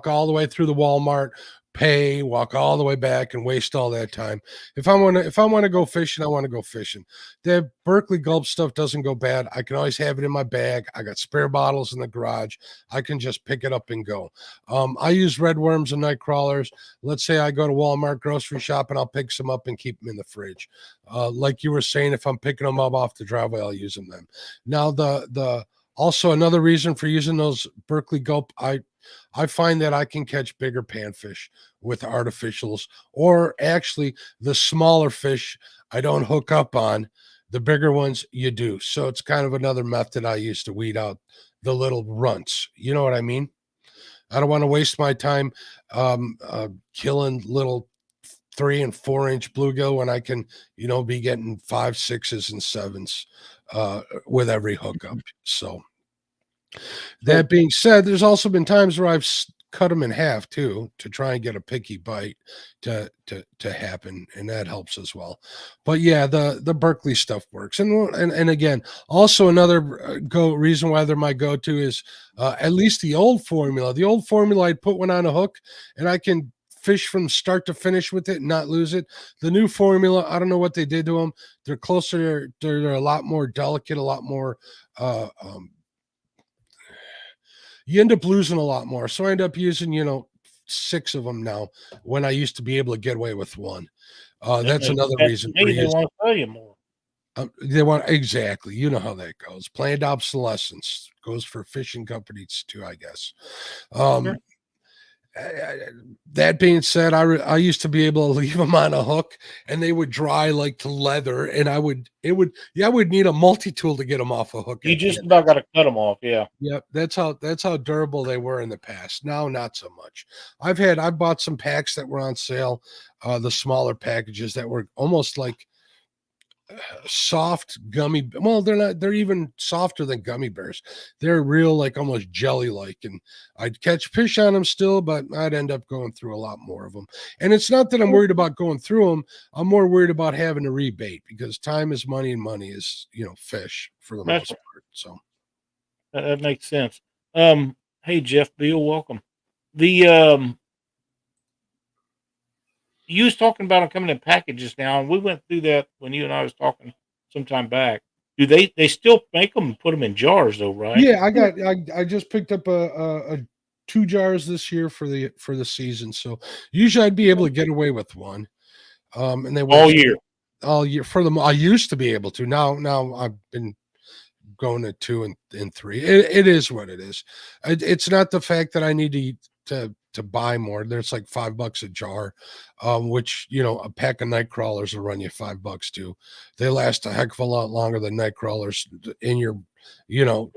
all the way through the Walmart, pay, walk all the way back, and waste all that time. If I want to go fishing, I want to go fishing. The Berkeley Gulp stuff doesn't go bad. I can always have it in my bag. I got spare bottles in the garage. I can just pick it up and go. I use red worms and night crawlers. Let's say I go to Walmart grocery shop and I'll pick some up and keep them in the fridge. Like you were saying, if I'm picking them up off the driveway, I'll use them then. Now the also another reason for using those Berkeley Gulp, I find that I can catch bigger panfish with artificials, or actually the smaller fish I don't hook up on. The bigger ones you do. So it's kind of another method I use to weed out the little runts. You know what I mean? I don't want to waste my time killing little 3 and 4 inch bluegill when I can, be getting 5, 6s, and 7s with every hookup. So So that being said, there's also been times where I've cut them in half too to try and get a picky bite to happen, and that helps as well. But yeah, the Berkeley stuff works, and again, also another reason why they're my go-to is at least the old formula. The old formula, I'd put one on a hook, and I can fish from start to finish with it and not lose it. The new formula, I don't know what they did to them. They're closer. They're a lot more delicate, a lot more. Uh, um, you end up losing a lot more. So I end up using, 6 of them now when I used to be able to get away with one. that That's makes another sense to reason for me. They using. want to sell you more. They want exactly. You know how that goes. Planned obsolescence goes for fishing companies too, I guess. Sure. Um, that being said, I used to be able to leave them on a hook and they would dry like to leather, and I would need a multi-tool to get them off a hook You at the just end. about got to cut them off. Yeah. Yep, that's how durable they were in the past. Now, not so much. I bought some packs that were on sale, the smaller packages that were almost like soft gummy. Well, they're not. They're even softer than gummy bears. They're real, like almost jelly like, and I'd catch fish on them still, but I'd end up going through a lot more of them. And it's not that I'm worried about going through them. I'm more worried about having to rebait, because time is money and money is fish for the That's most right. part. So. That makes sense. Hey Jeff Beal, welcome. The You was talking about them coming in packages now, and we went through that when you and I was talking some time back. Do they still make them and put them in jars though, right? Yeah, I just picked up a 2 jars this year for the season. So usually I'd be able to get away with one. And they All wouldn't year. all year for them. I used to be able to. Now I've been going to 2 and 3. It is what it is. It's not the fact that I need to buy more. There's like $5 a jar, which, you know, a pack of night crawlers will run you $5 too. They last a heck of a lot longer than night crawlers in your, you know,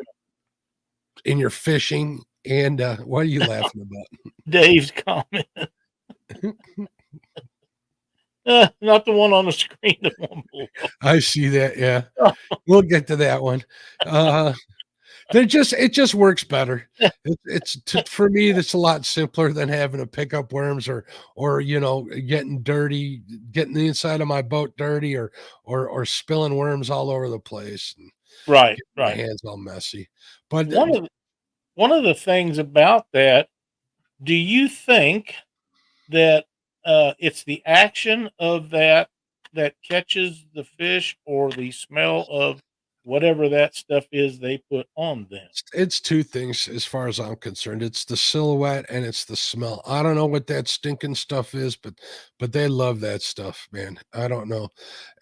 in your fishing. And what are you laughing about? Dave's comment. Not the one on the screen, the one below. I see that. Yeah, we'll get to that one. It just works better. For me, that's a lot simpler than having to pick up worms or you know, getting dirty, getting the inside of my boat dirty, or spilling worms all over the place, and Right, getting my right. hands all messy. But One of the things about that, do you think that it's the action of that catches the fish, or the smell of whatever that stuff is they put on them? it's two things as far as I'm concerned. It's the silhouette and it's the smell. I don't know what that stinking stuff is, but they love that stuff, man. I don't know.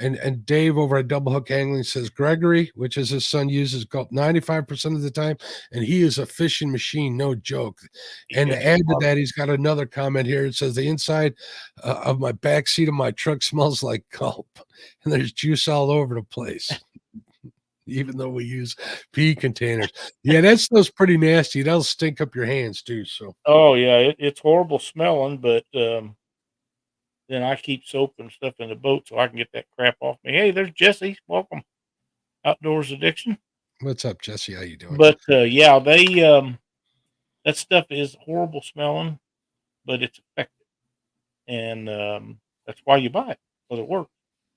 And Dave over at Double Hook Angling says Gregory, which is his son, uses gulp 95% of the time, and he is a fishing machine, no joke. And to add to that, he's got another comment here. It says the inside of my back seat of my truck smells like gulp, and there's juice all over the place. Even though we use PE containers. Yeah, that smells pretty nasty. That'll stink up your hands too. So, Oh yeah, it's horrible smelling, but then I keep soap and stuff in the boat so I can get that crap off me. Hey, there's Jesse. Welcome, Outdoors Addiction. what's up, Jesse? How you doing? But yeah, they that stuff is horrible smelling, but it's effective, and that's why you buy it, because it works.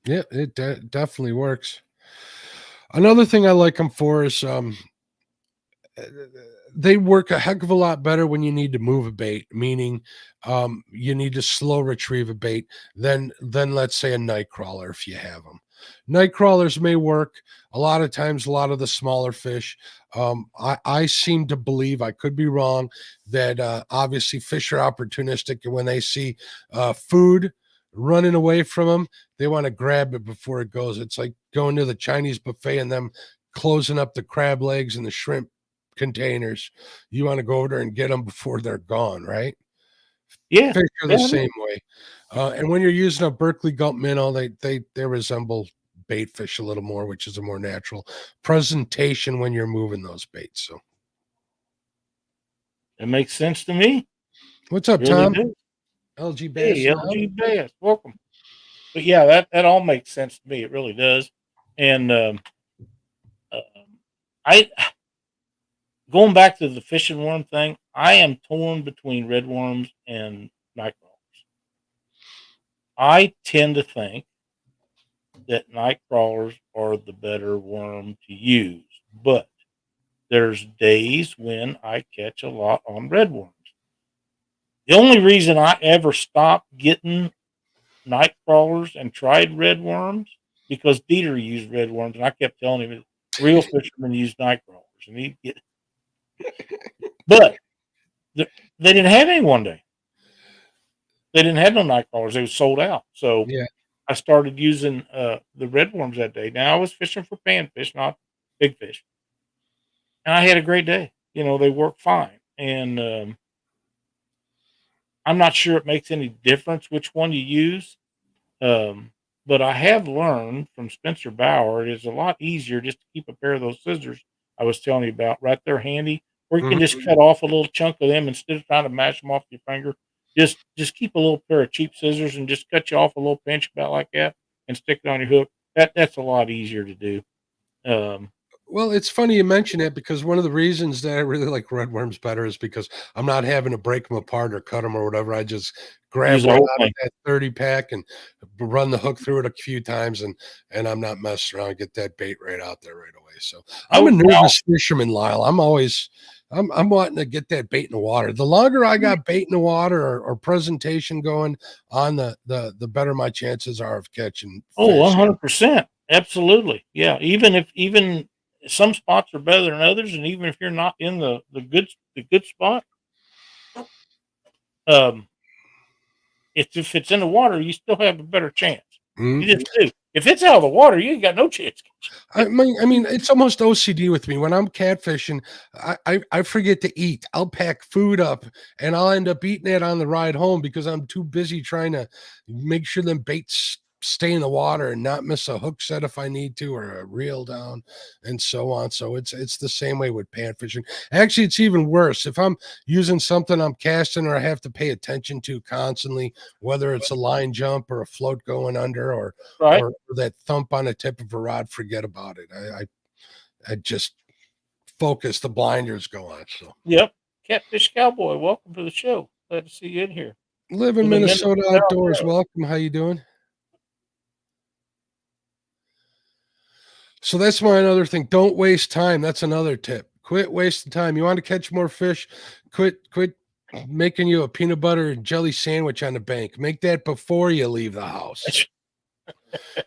Yeah, it definitely works. Another thing I like them for is they work a heck of a lot better when you need to move a bait, meaning you need to slow retrieve a bait than let's say a night crawler if you have them. Night crawlers may work a lot of times. A lot of the smaller fish. I seem to believe, I could be wrong, that obviously fish are opportunistic, and when they see food running away from them, they want to grab it before it goes. It's like going to the Chinese buffet and them closing up the crab legs and the shrimp containers. You want to go over there and get them before they're gone, right? Yeah, Fish are the same way. And when you're using a Berkeley gulp minnow, they resemble bait fish a little more, which is a more natural presentation when you're moving those baits. So, it makes sense to me. what's up, Really Tom? do. LG Bass. Hey, LG Bass, welcome. But yeah, that all makes sense to me. It really does. And I going back to the fishing worm thing, I am torn between red worms and night crawlers. I tend to think that night crawlers are the better worm to use, but there's days when I catch a lot on red worms. The only reason I ever stopped getting night crawlers and tried red worms, because Dieter used red worms, and I kept telling him real fishermen use night crawlers, and he'd get. But they didn't have any one day. They didn't have no night crawlers; they were sold out. So Yeah. I started using the red worms that day. Now I was fishing for panfish, not big fish, and I had a great day. You know, they work fine, and I'm not sure it makes any difference which one you use. But I have learned from Spencer Bauer, it is a lot easier just to keep a pair of those scissors I was telling you about right there handy, where you can just cut off a little chunk of them instead of trying to mash them off your finger. Just keep a little pair of cheap scissors and just cut you off a little pinch about like that and stick it on your hook. That's a lot easier to do. Well, it's funny you mention it, because one of the reasons that I really like red worms better is because I'm not having to break them apart or cut them or whatever. I just grab Use the one whole out of thing. that 30 pack and run the hook through it a few times, and I'm not messing around. Get that bait right out there right away. So I'm a nervous fisherman, Lyle. I'm wanting to get that bait in the water. The longer I got bait in the water or presentation going on, the better my chances are of catching fish. 100%. Absolutely. Yeah. Even some spots are better than others, and even if you're not in the good spot, um, if it's in the water, you still have a better chance. You just do. If it's out of the water, you ain't got no chance. I mean, it's almost OCD with me. When I'm catfishing, I forget to eat. I'll pack food up and I'll end up eating it on the ride home because I'm too busy trying to make sure them baits stay in the water and not miss a hook set if I need to, or a reel down, and so on. So it's the same way with pan fishing. Actually, it's even worse. If I'm using something I'm casting or I have to pay attention to constantly, whether it's a line jump or a float going under, Right? or that thump on the tip of a rod, forget about it. I just focus, the blinders go on. So Yep. Catfish Cowboy, welcome to the show. Glad to see you in here. live in In the Minnesota Minnesota outdoors. South. Welcome. How you doing? So that's my another thing. Don't waste time. That's another tip. Quit wasting time. You want to catch more fish? Quit making you a peanut butter and jelly sandwich on the bank. Make that before you leave the house.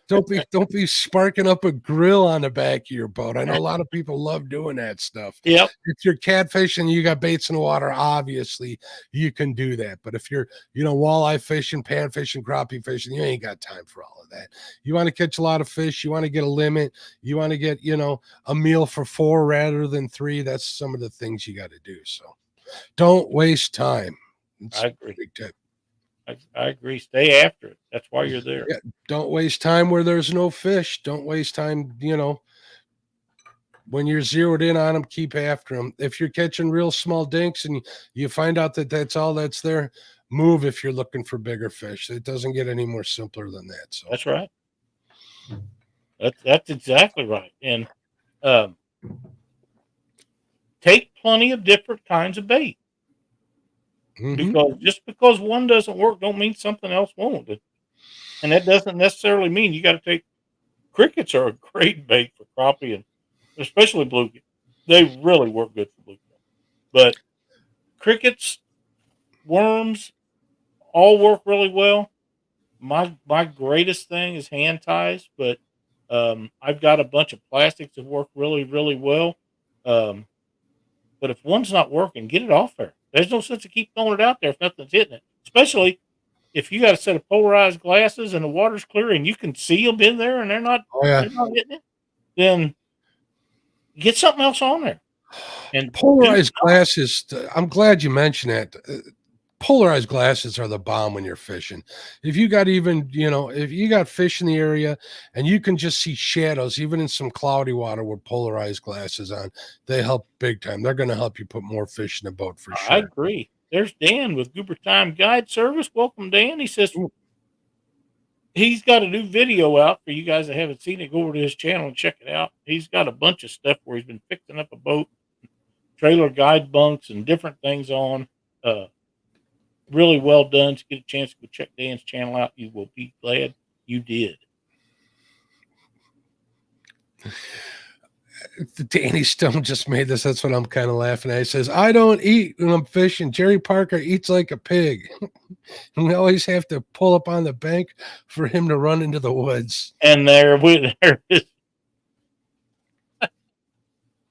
Don't be sparking up a grill on the back of your boat. I know a lot of people love doing that stuff. Yep. If you're catfishing and you got baits in the water, obviously you can do that. But if you're, walleye fishing, pan fishing, crappie fishing, you ain't got time for all of that. You want to catch a lot of fish, you want to get a limit, you want to get, a meal for 4 rather than 3. That's some of the things you got to do. So don't waste time. It's I agree. a big tip. I agree. Stay after it. That's why you're there. Yeah, don't waste time where there's no fish. Don't waste time, when you're zeroed in on them, keep after them. If you're catching real small dinks and you find out that that's all that's there, move if you're looking for bigger fish. It doesn't get any more simpler than that. So That's right. That's exactly right. And take plenty of different kinds of bait. Because just because one doesn't work don't mean something else won't. And that doesn't necessarily mean you got to take crickets are a great bait for crappie and especially bluegill. They really work good for bluegill. But crickets, worms, all work really well. My greatest thing is hand ties, but I've got a bunch of plastics that work really, really well. But if one's not working, get it off there. There's no sense to keep throwing it out there if nothing's hitting it. Especially if you got a set of polarized glasses and the water's clear and you can see them in there and they're not hitting it, then get something else on there. And polarized glasses, I'm glad you mentioned that. Polarized glasses are the bomb when you're fishing. If you got if you got fish in the area and you can just see shadows, even in some cloudy water with polarized glasses on, they help big time. They're going to help you put more fish in the boat for sure. I agree. There's Dan with Goober Time Guide Service. Welcome, Dan. He says he's got a new video out for you guys that haven't seen it. Go over to his channel and check it out. He's got a bunch of stuff where he's been fixing up a boat, trailer guide bunks, and different things on. Really well done. To get a chance to go check Dan's channel out, you will be glad you did. Danny Stone just made this. That's what I'm kind of laughing at. He says, I don't eat when I'm fishing. Jerry Parker eats like a pig. We always have to pull up on the bank for him to run into the woods. And there is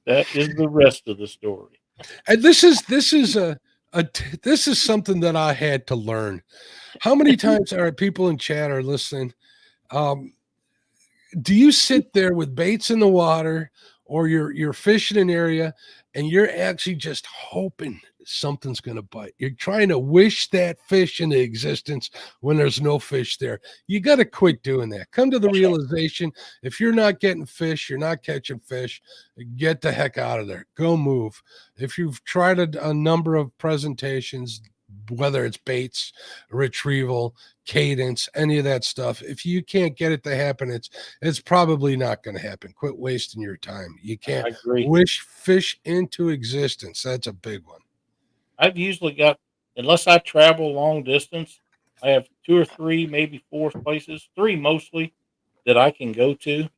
that is the rest of the story. And this is something that I had to learn. How many times are people in chat are listening? Do you sit there with baits in the water, or you're fishing an area and you're actually just hoping something's going to bite? You're trying to wish that fish into existence when there's no fish there. You got to quit doing that. Come to the realization, if you're not getting fish, you're not catching fish, get the heck out of there. Go move. If you've tried a number of presentations, whether it's baits, retrieval, cadence, any of that stuff, if you can't get it to happen, it's probably not going to happen. Quit wasting your time. You can't wish fish into existence. That's a big one. I've usually got, unless I travel long distance, I have 2 or 3, maybe 4 places, 3 mostly, that I can go to.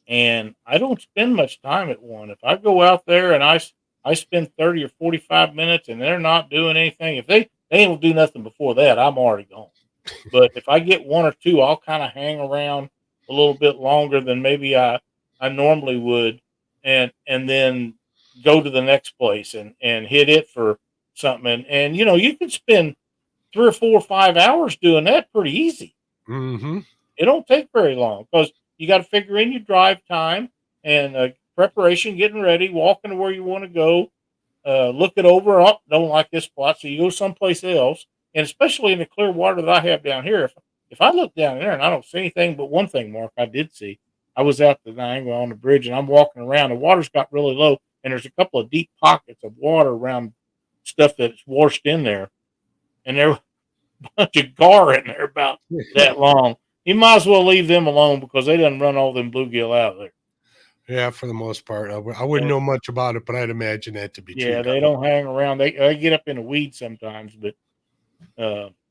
And I don't spend much time at one. If I go out there and I spend 30 or 45 minutes and they're not doing anything, if they don't do nothing before that, I'm already gone. But if I get 1 or 2, I'll kind of hang around a little bit longer than maybe I normally would, and then go to the next place and hit it for something. And you can spend 3 or 4 or 5 hours doing that pretty easy. Mm-hmm. It don't take very long because you got to figure in your drive time and preparation, getting ready, walking to where you want to go, look it over. Oh, don't like this spot, so you go someplace else. And especially in the clear water that I have down here, if I look down there and I don't see anything but one thing, Mark, I did see. I was out the Niagara on the bridge and I'm walking around. The water's got really low, and there's a couple of deep pockets of water around stuff that's washed in there, and there was a bunch of gar in there about that long. You might as well leave them alone because they done run all them bluegill out of there. Yeah, for the most part. I wouldn't know much about it, but I'd imagine that to be true. Yeah, they don't hang around. They get up in the weeds sometimes, but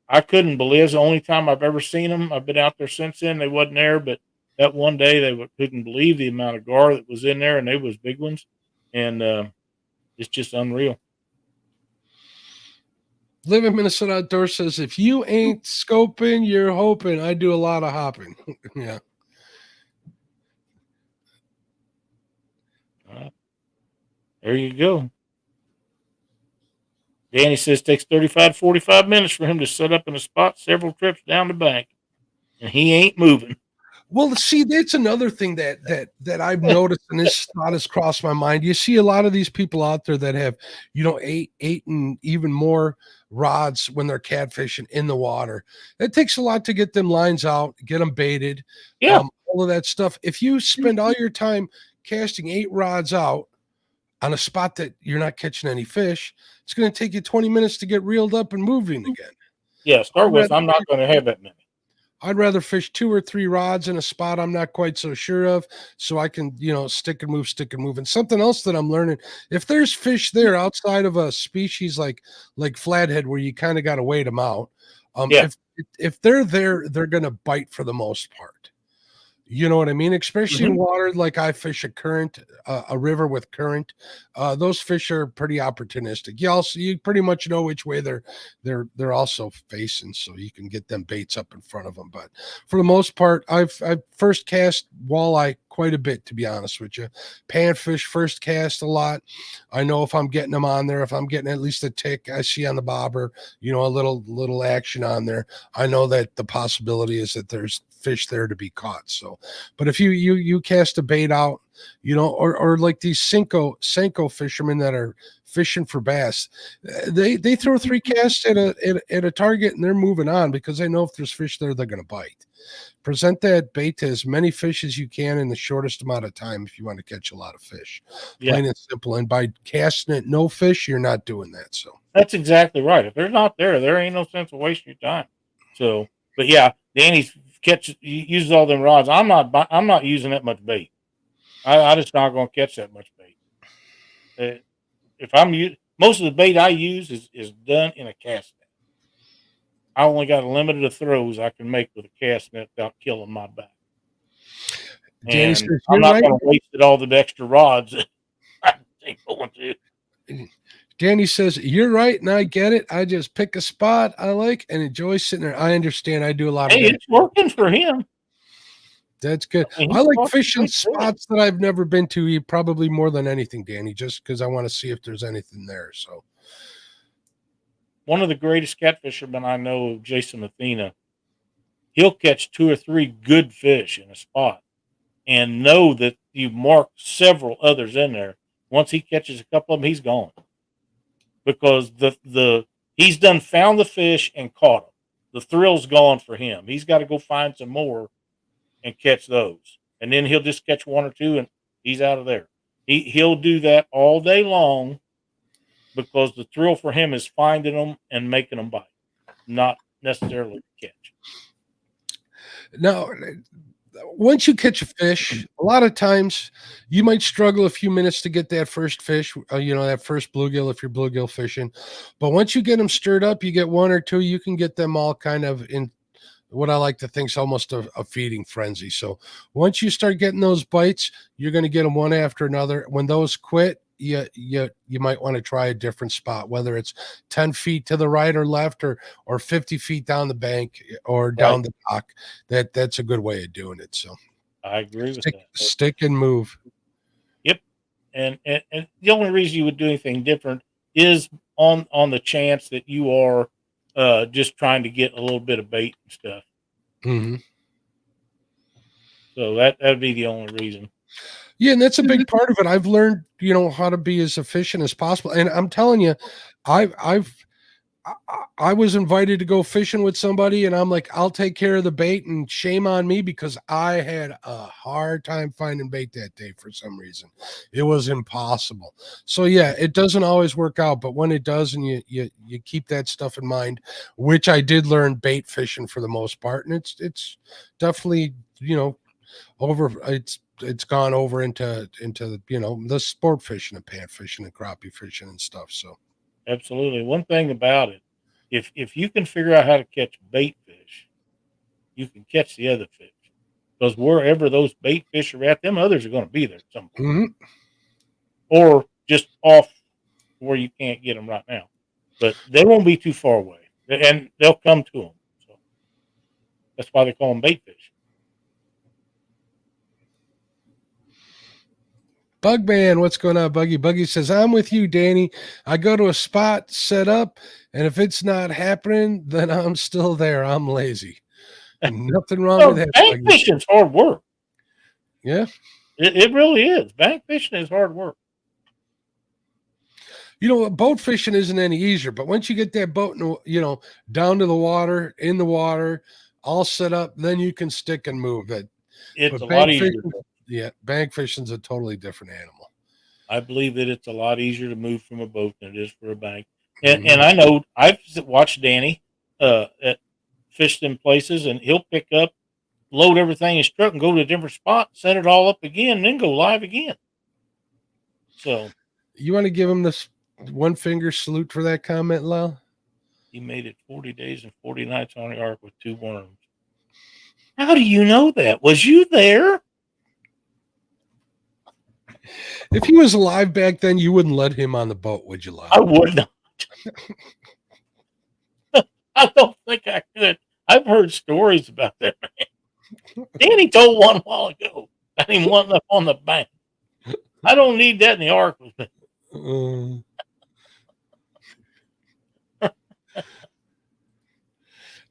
I couldn't believe it's the only time I've ever seen them. I've been out there since then. They wasn't there, but that one day couldn't believe the amount of gar that was in there, and they was big ones, and it's just unreal. Live in Minnesota Outdoor says, if you ain't scoping, you're hoping. I do a lot of hopping. Yeah. There you go. Danny says it takes 35 to 45 minutes for him to set up in a spot several trips down the bank, and he ain't moving. Well, see, that's another thing that I've noticed, and this thought has crossed my mind. You see a lot of these people out there that have, eight and even more rods when they're catfishing in the water. It takes a lot to get them lines out, get them baited, all of that stuff. If you spend all your time casting 8 rods out on a spot that you're not catching any fish, it's going to take you 20 minutes to get reeled up and moving again. Yeah, start with, I'm not going to have that many. I'd rather fish 2 or 3 rods in a spot I'm not quite so sure of, so I can, stick and move. And something else that I'm learning, if there's fish there outside of a species like flathead where you kind of got to wait them out, if they're there, they're going to bite for the most part. You know what I mean? Especially in water like I fish a current, a river with current. Those fish are pretty opportunistic. You pretty much know which way they're also facing, so you can get them baits up in front of them. But for the most part, I've first cast walleye quite a bit, to be honest with you. Panfish first cast a lot. I know if I'm getting them on there, if I'm getting at least a tick I see on the bobber, a little action on there, I know that the possibility is that there's fish there to be caught. So, but if you cast a bait out, or like these Senko fishermen that are fishing for bass, they throw 3 casts at a target and they're moving on because they know if there's fish there, they're going to bite. Present that bait to as many fish as you can in the shortest amount of time if you want to catch a lot of fish. Plain and simple. And by casting it no fish, you're not doing that. So that's exactly right. If they're not there, there ain't no sense of wasting your time. So, but yeah, Danny uses all them rods. I'm not using that much bait. I just not going to catch that much bait. If I'm most of the bait I use is done in a cast net. I only got a limited of throws I can make with a cast net without killing my back. Danny says, I'm not going to waste all the extra rods I ain't going to. Danny says, you're right, and I get it. I just pick a spot I like and enjoy sitting there. I understand. I do a lot of that. It's working for him. That's good. I like fishing spots that I've never been to, probably more than anything, Danny, just because I want to see if there's anything there. So, one of the greatest catfishermen I know, Jason Athena, he'll catch 2 or 3 good fish in a spot and know that you've marked several others in there. Once he catches a couple of them, he's gone because he's done found the fish and caught them. The thrill's gone for him. He's got to go find some more and catch those, and then he'll just catch 1 or 2 and he's out of there. He'll do that all day long because the thrill for him is finding them and making them bite, not necessarily catch. Now, once you catch a fish, a lot of times you might struggle a few minutes to get that first fish, that first bluegill if you're bluegill fishing. But once you get them stirred up, you get 1 or 2, you can get them all kind of in what I like to think is almost a feeding frenzy. So once you start getting those bites, you're going to get them one after another. When those quit, you might want to try a different spot, whether it's 10 feet to the right or left or 50 feet down the bank or down the dock. That's a good way of doing it. So I agree with that. Stick and move. Yep. And the only reason you would do anything different is on the chance that you are just trying to get a little bit of bait and stuff. Mm-hmm. So that'd be the only reason. Yeah, and that's a big part of it. I've learned, how to be as efficient as possible. And I'm telling you, I've I was invited to go fishing with somebody, and I'm like, I'll take care of the bait, and shame on me because I had a hard time finding bait that day for some reason. It was impossible. So yeah, it doesn't always work out, but when it does, and you keep that stuff in mind, which I did learn bait fishing for the most part, and it's definitely over it's gone over into the sport fishing and pan fishing and crappie fishing and stuff. So Absolutely. One thing about it, if you can figure out how to catch bait fish, you can catch the other fish. Because wherever those bait fish are at, them others are going to be there at some point. mm-hmm. Or just off where you can't get them right now. But they won't be too far away. And they'll come to them. So that's why they call them bait fish. Bugman, what's going on, Buggy? Buggy says, I'm with you, Danny. I go to a spot, set up, and if it's not happening, then I'm still there. I'm lazy. Nothing wrong with that. Bank fishing is hard work. Yeah. It really is. Bank fishing is hard work. Boat fishing isn't any easier, but once you get that boat, down to the water, in the water, all set up, then you can stick and move it. It's a lot easier. Yeah, bank fishing's a totally different animal. I believe that it's a lot easier to move from a boat than it is for a bank. And I know I've watched Danny fish in places, and he'll pick up, load everything in his truck, and go to a different spot, set it all up again, and then go live again. So you want to give him this one finger salute for that comment, Lyle? He made it 40 days and 40 nights on the ark with 2 worms. How do you know that? Was you there? If he was alive back then, you wouldn't let him on the boat, would you, Lyle? I would not. I don't think I could. I've heard stories about that man. Danny told one a while ago. I didn't want enough on the bank. I don't need that in the ark with me.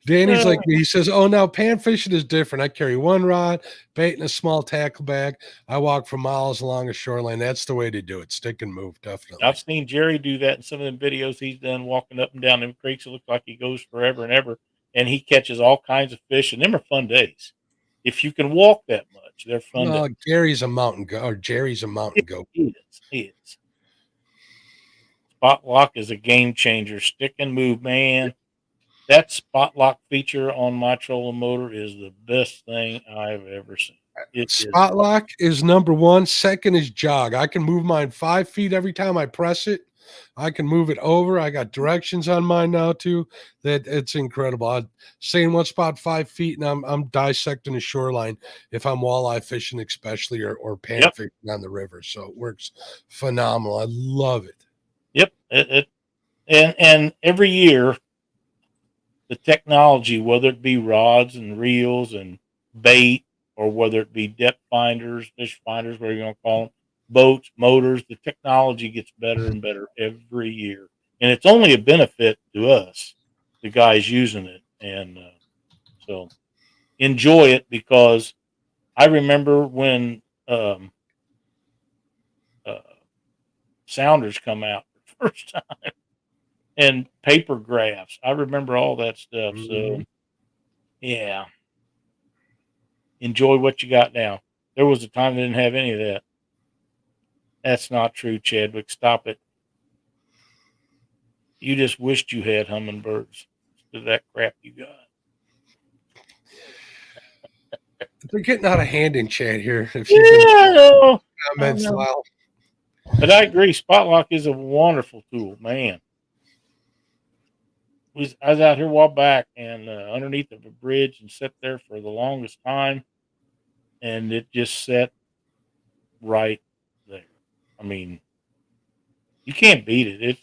Danny's like me. He says, oh, now pan fishing is different. I carry one rod, bait, and a small tackle bag. I walk for miles along a shoreline. That's the way to do it. Stick and move, definitely. I've seen Jerry do that in some of the videos he's done, walking up and down them creeks. It looks like he goes forever and ever, and he catches all kinds of fish, and them are fun days. If you can walk that much, they're fun. No, Gary's a mountain goat, or Jerry's a mountain goat. He is. Spot lock is a game changer. Stick and move, man. That spot lock feature on my trolling motor is the best thing I've ever seen. Spot lock is number one. Second is jog. I can move mine 5 feet every time I press it. I can move it over. I got directions on mine now too. That it's incredible. I stay in one spot 5 feet, and I'm dissecting the shoreline if I'm walleye fishing, especially or pan fishing on the river. So it works phenomenal. I love it. Yep. And every year, the technology, whether it be rods and reels and bait, or whether it be depth finders, fish finders, whatever you want to call them, boats, motors, the technology gets better and better every year. And it's only a benefit to us, the guys using it. And so enjoy it, because I remember when sounders come out the first time, and paper graphs. I remember all that stuff. So, yeah. Enjoy what you got now. There was a time they didn't have any of that. That's not true, Chadwick. Stop it. You just wished you had Humminbirds instead of that crap you got. They're getting out of hand in chat here. If you know. Comments, Lyle. But I agree. Spot lock is a wonderful tool, man. I was out here a while back, and underneath of a bridge, and sat there for the longest time, and it just sat right there. I mean, you can't beat it.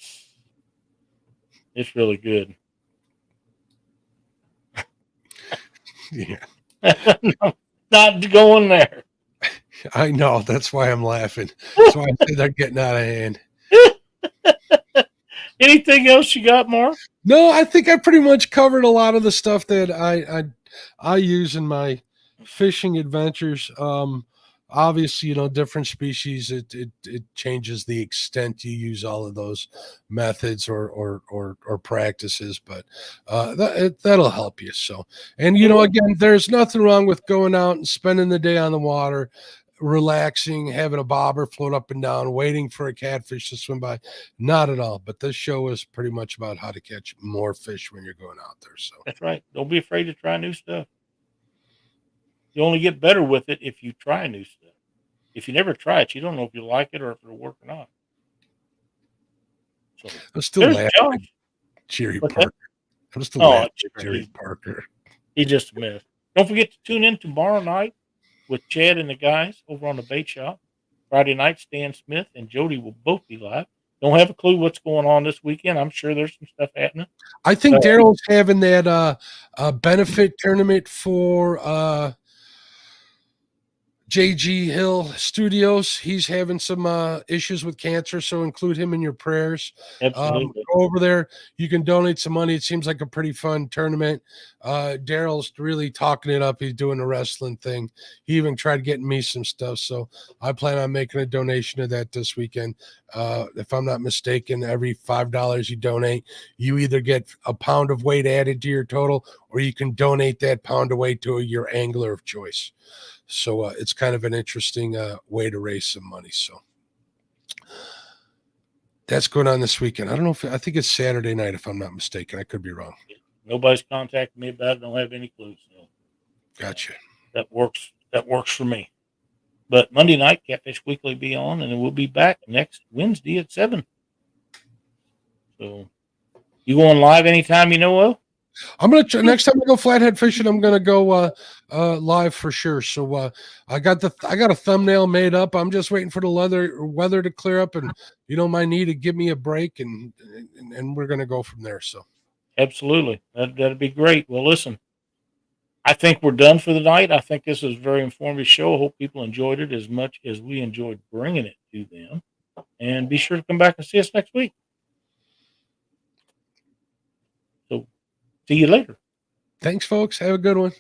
It's really good. Yeah. No, not going there. I know. That's why I'm laughing. That's why I said they're getting out of hand. Anything else you got, Mark? No, I think I pretty much covered a lot of the stuff that I use in my fishing adventures. Obviously, different species, it changes the extent you use all of those methods or practices, but that'll help you. So, and again, there's nothing wrong with going out and spending the day on the water, relaxing, having a bobber float up and down, waiting for a catfish to swim by. Not at all. But this show is pretty much about how to catch more fish when you're going out there. So That's right. Don't be afraid to try new stuff. You only get better with it if you try new stuff. If you never try it, you don't know if you like it or if it'll work or not. So I'm still laughing at Jerry Parker. I'm still laughing at Jerry Parker. He's just a mess. Don't forget to tune in tomorrow night with Chad and the guys over on the bait shop. Friday night, Stan Smith and Jody will both be live. Don't have a clue what's going on this weekend. I'm sure there's some stuff happening. I think Daryl's having that benefit tournament for JG Hill Studios. He's having some issues with cancer, so include him in your prayers. Absolutely. Go over there. You can donate some money. It seems like a pretty fun tournament. Daryl's really talking it up. He's doing the wrestling thing. He even tried getting me some stuff, so I plan on making a donation to that this weekend. If I'm not mistaken, every $5 you donate, you either get a pound of weight added to your total, or you can donate that pound of weight to your angler of choice. So it's kind of an interesting way to raise some money. So that's going on this weekend. I don't know I think it's Saturday night, if I'm not mistaken. I could be wrong. Nobody's contacted me about it. Don't have any clues. So gotcha. That works for me. But Monday night, Catfish Weekly be on, and then we'll be back next Wednesday at 7. So you going live anytime you know of? I'm gonna next time I go flathead fishing, I'm gonna go live for sure. So I got a thumbnail made up. I'm just waiting for the weather to clear up, and my knee to give me a break, and we're gonna go from there. So absolutely, that'd be great. Well, listen, I think we're done for the night. I think this is a very informative show. I hope people enjoyed it as much as we enjoyed bringing it to them. And be sure to come back and see us next week. So see you later. Thanks, folks. Have a good one.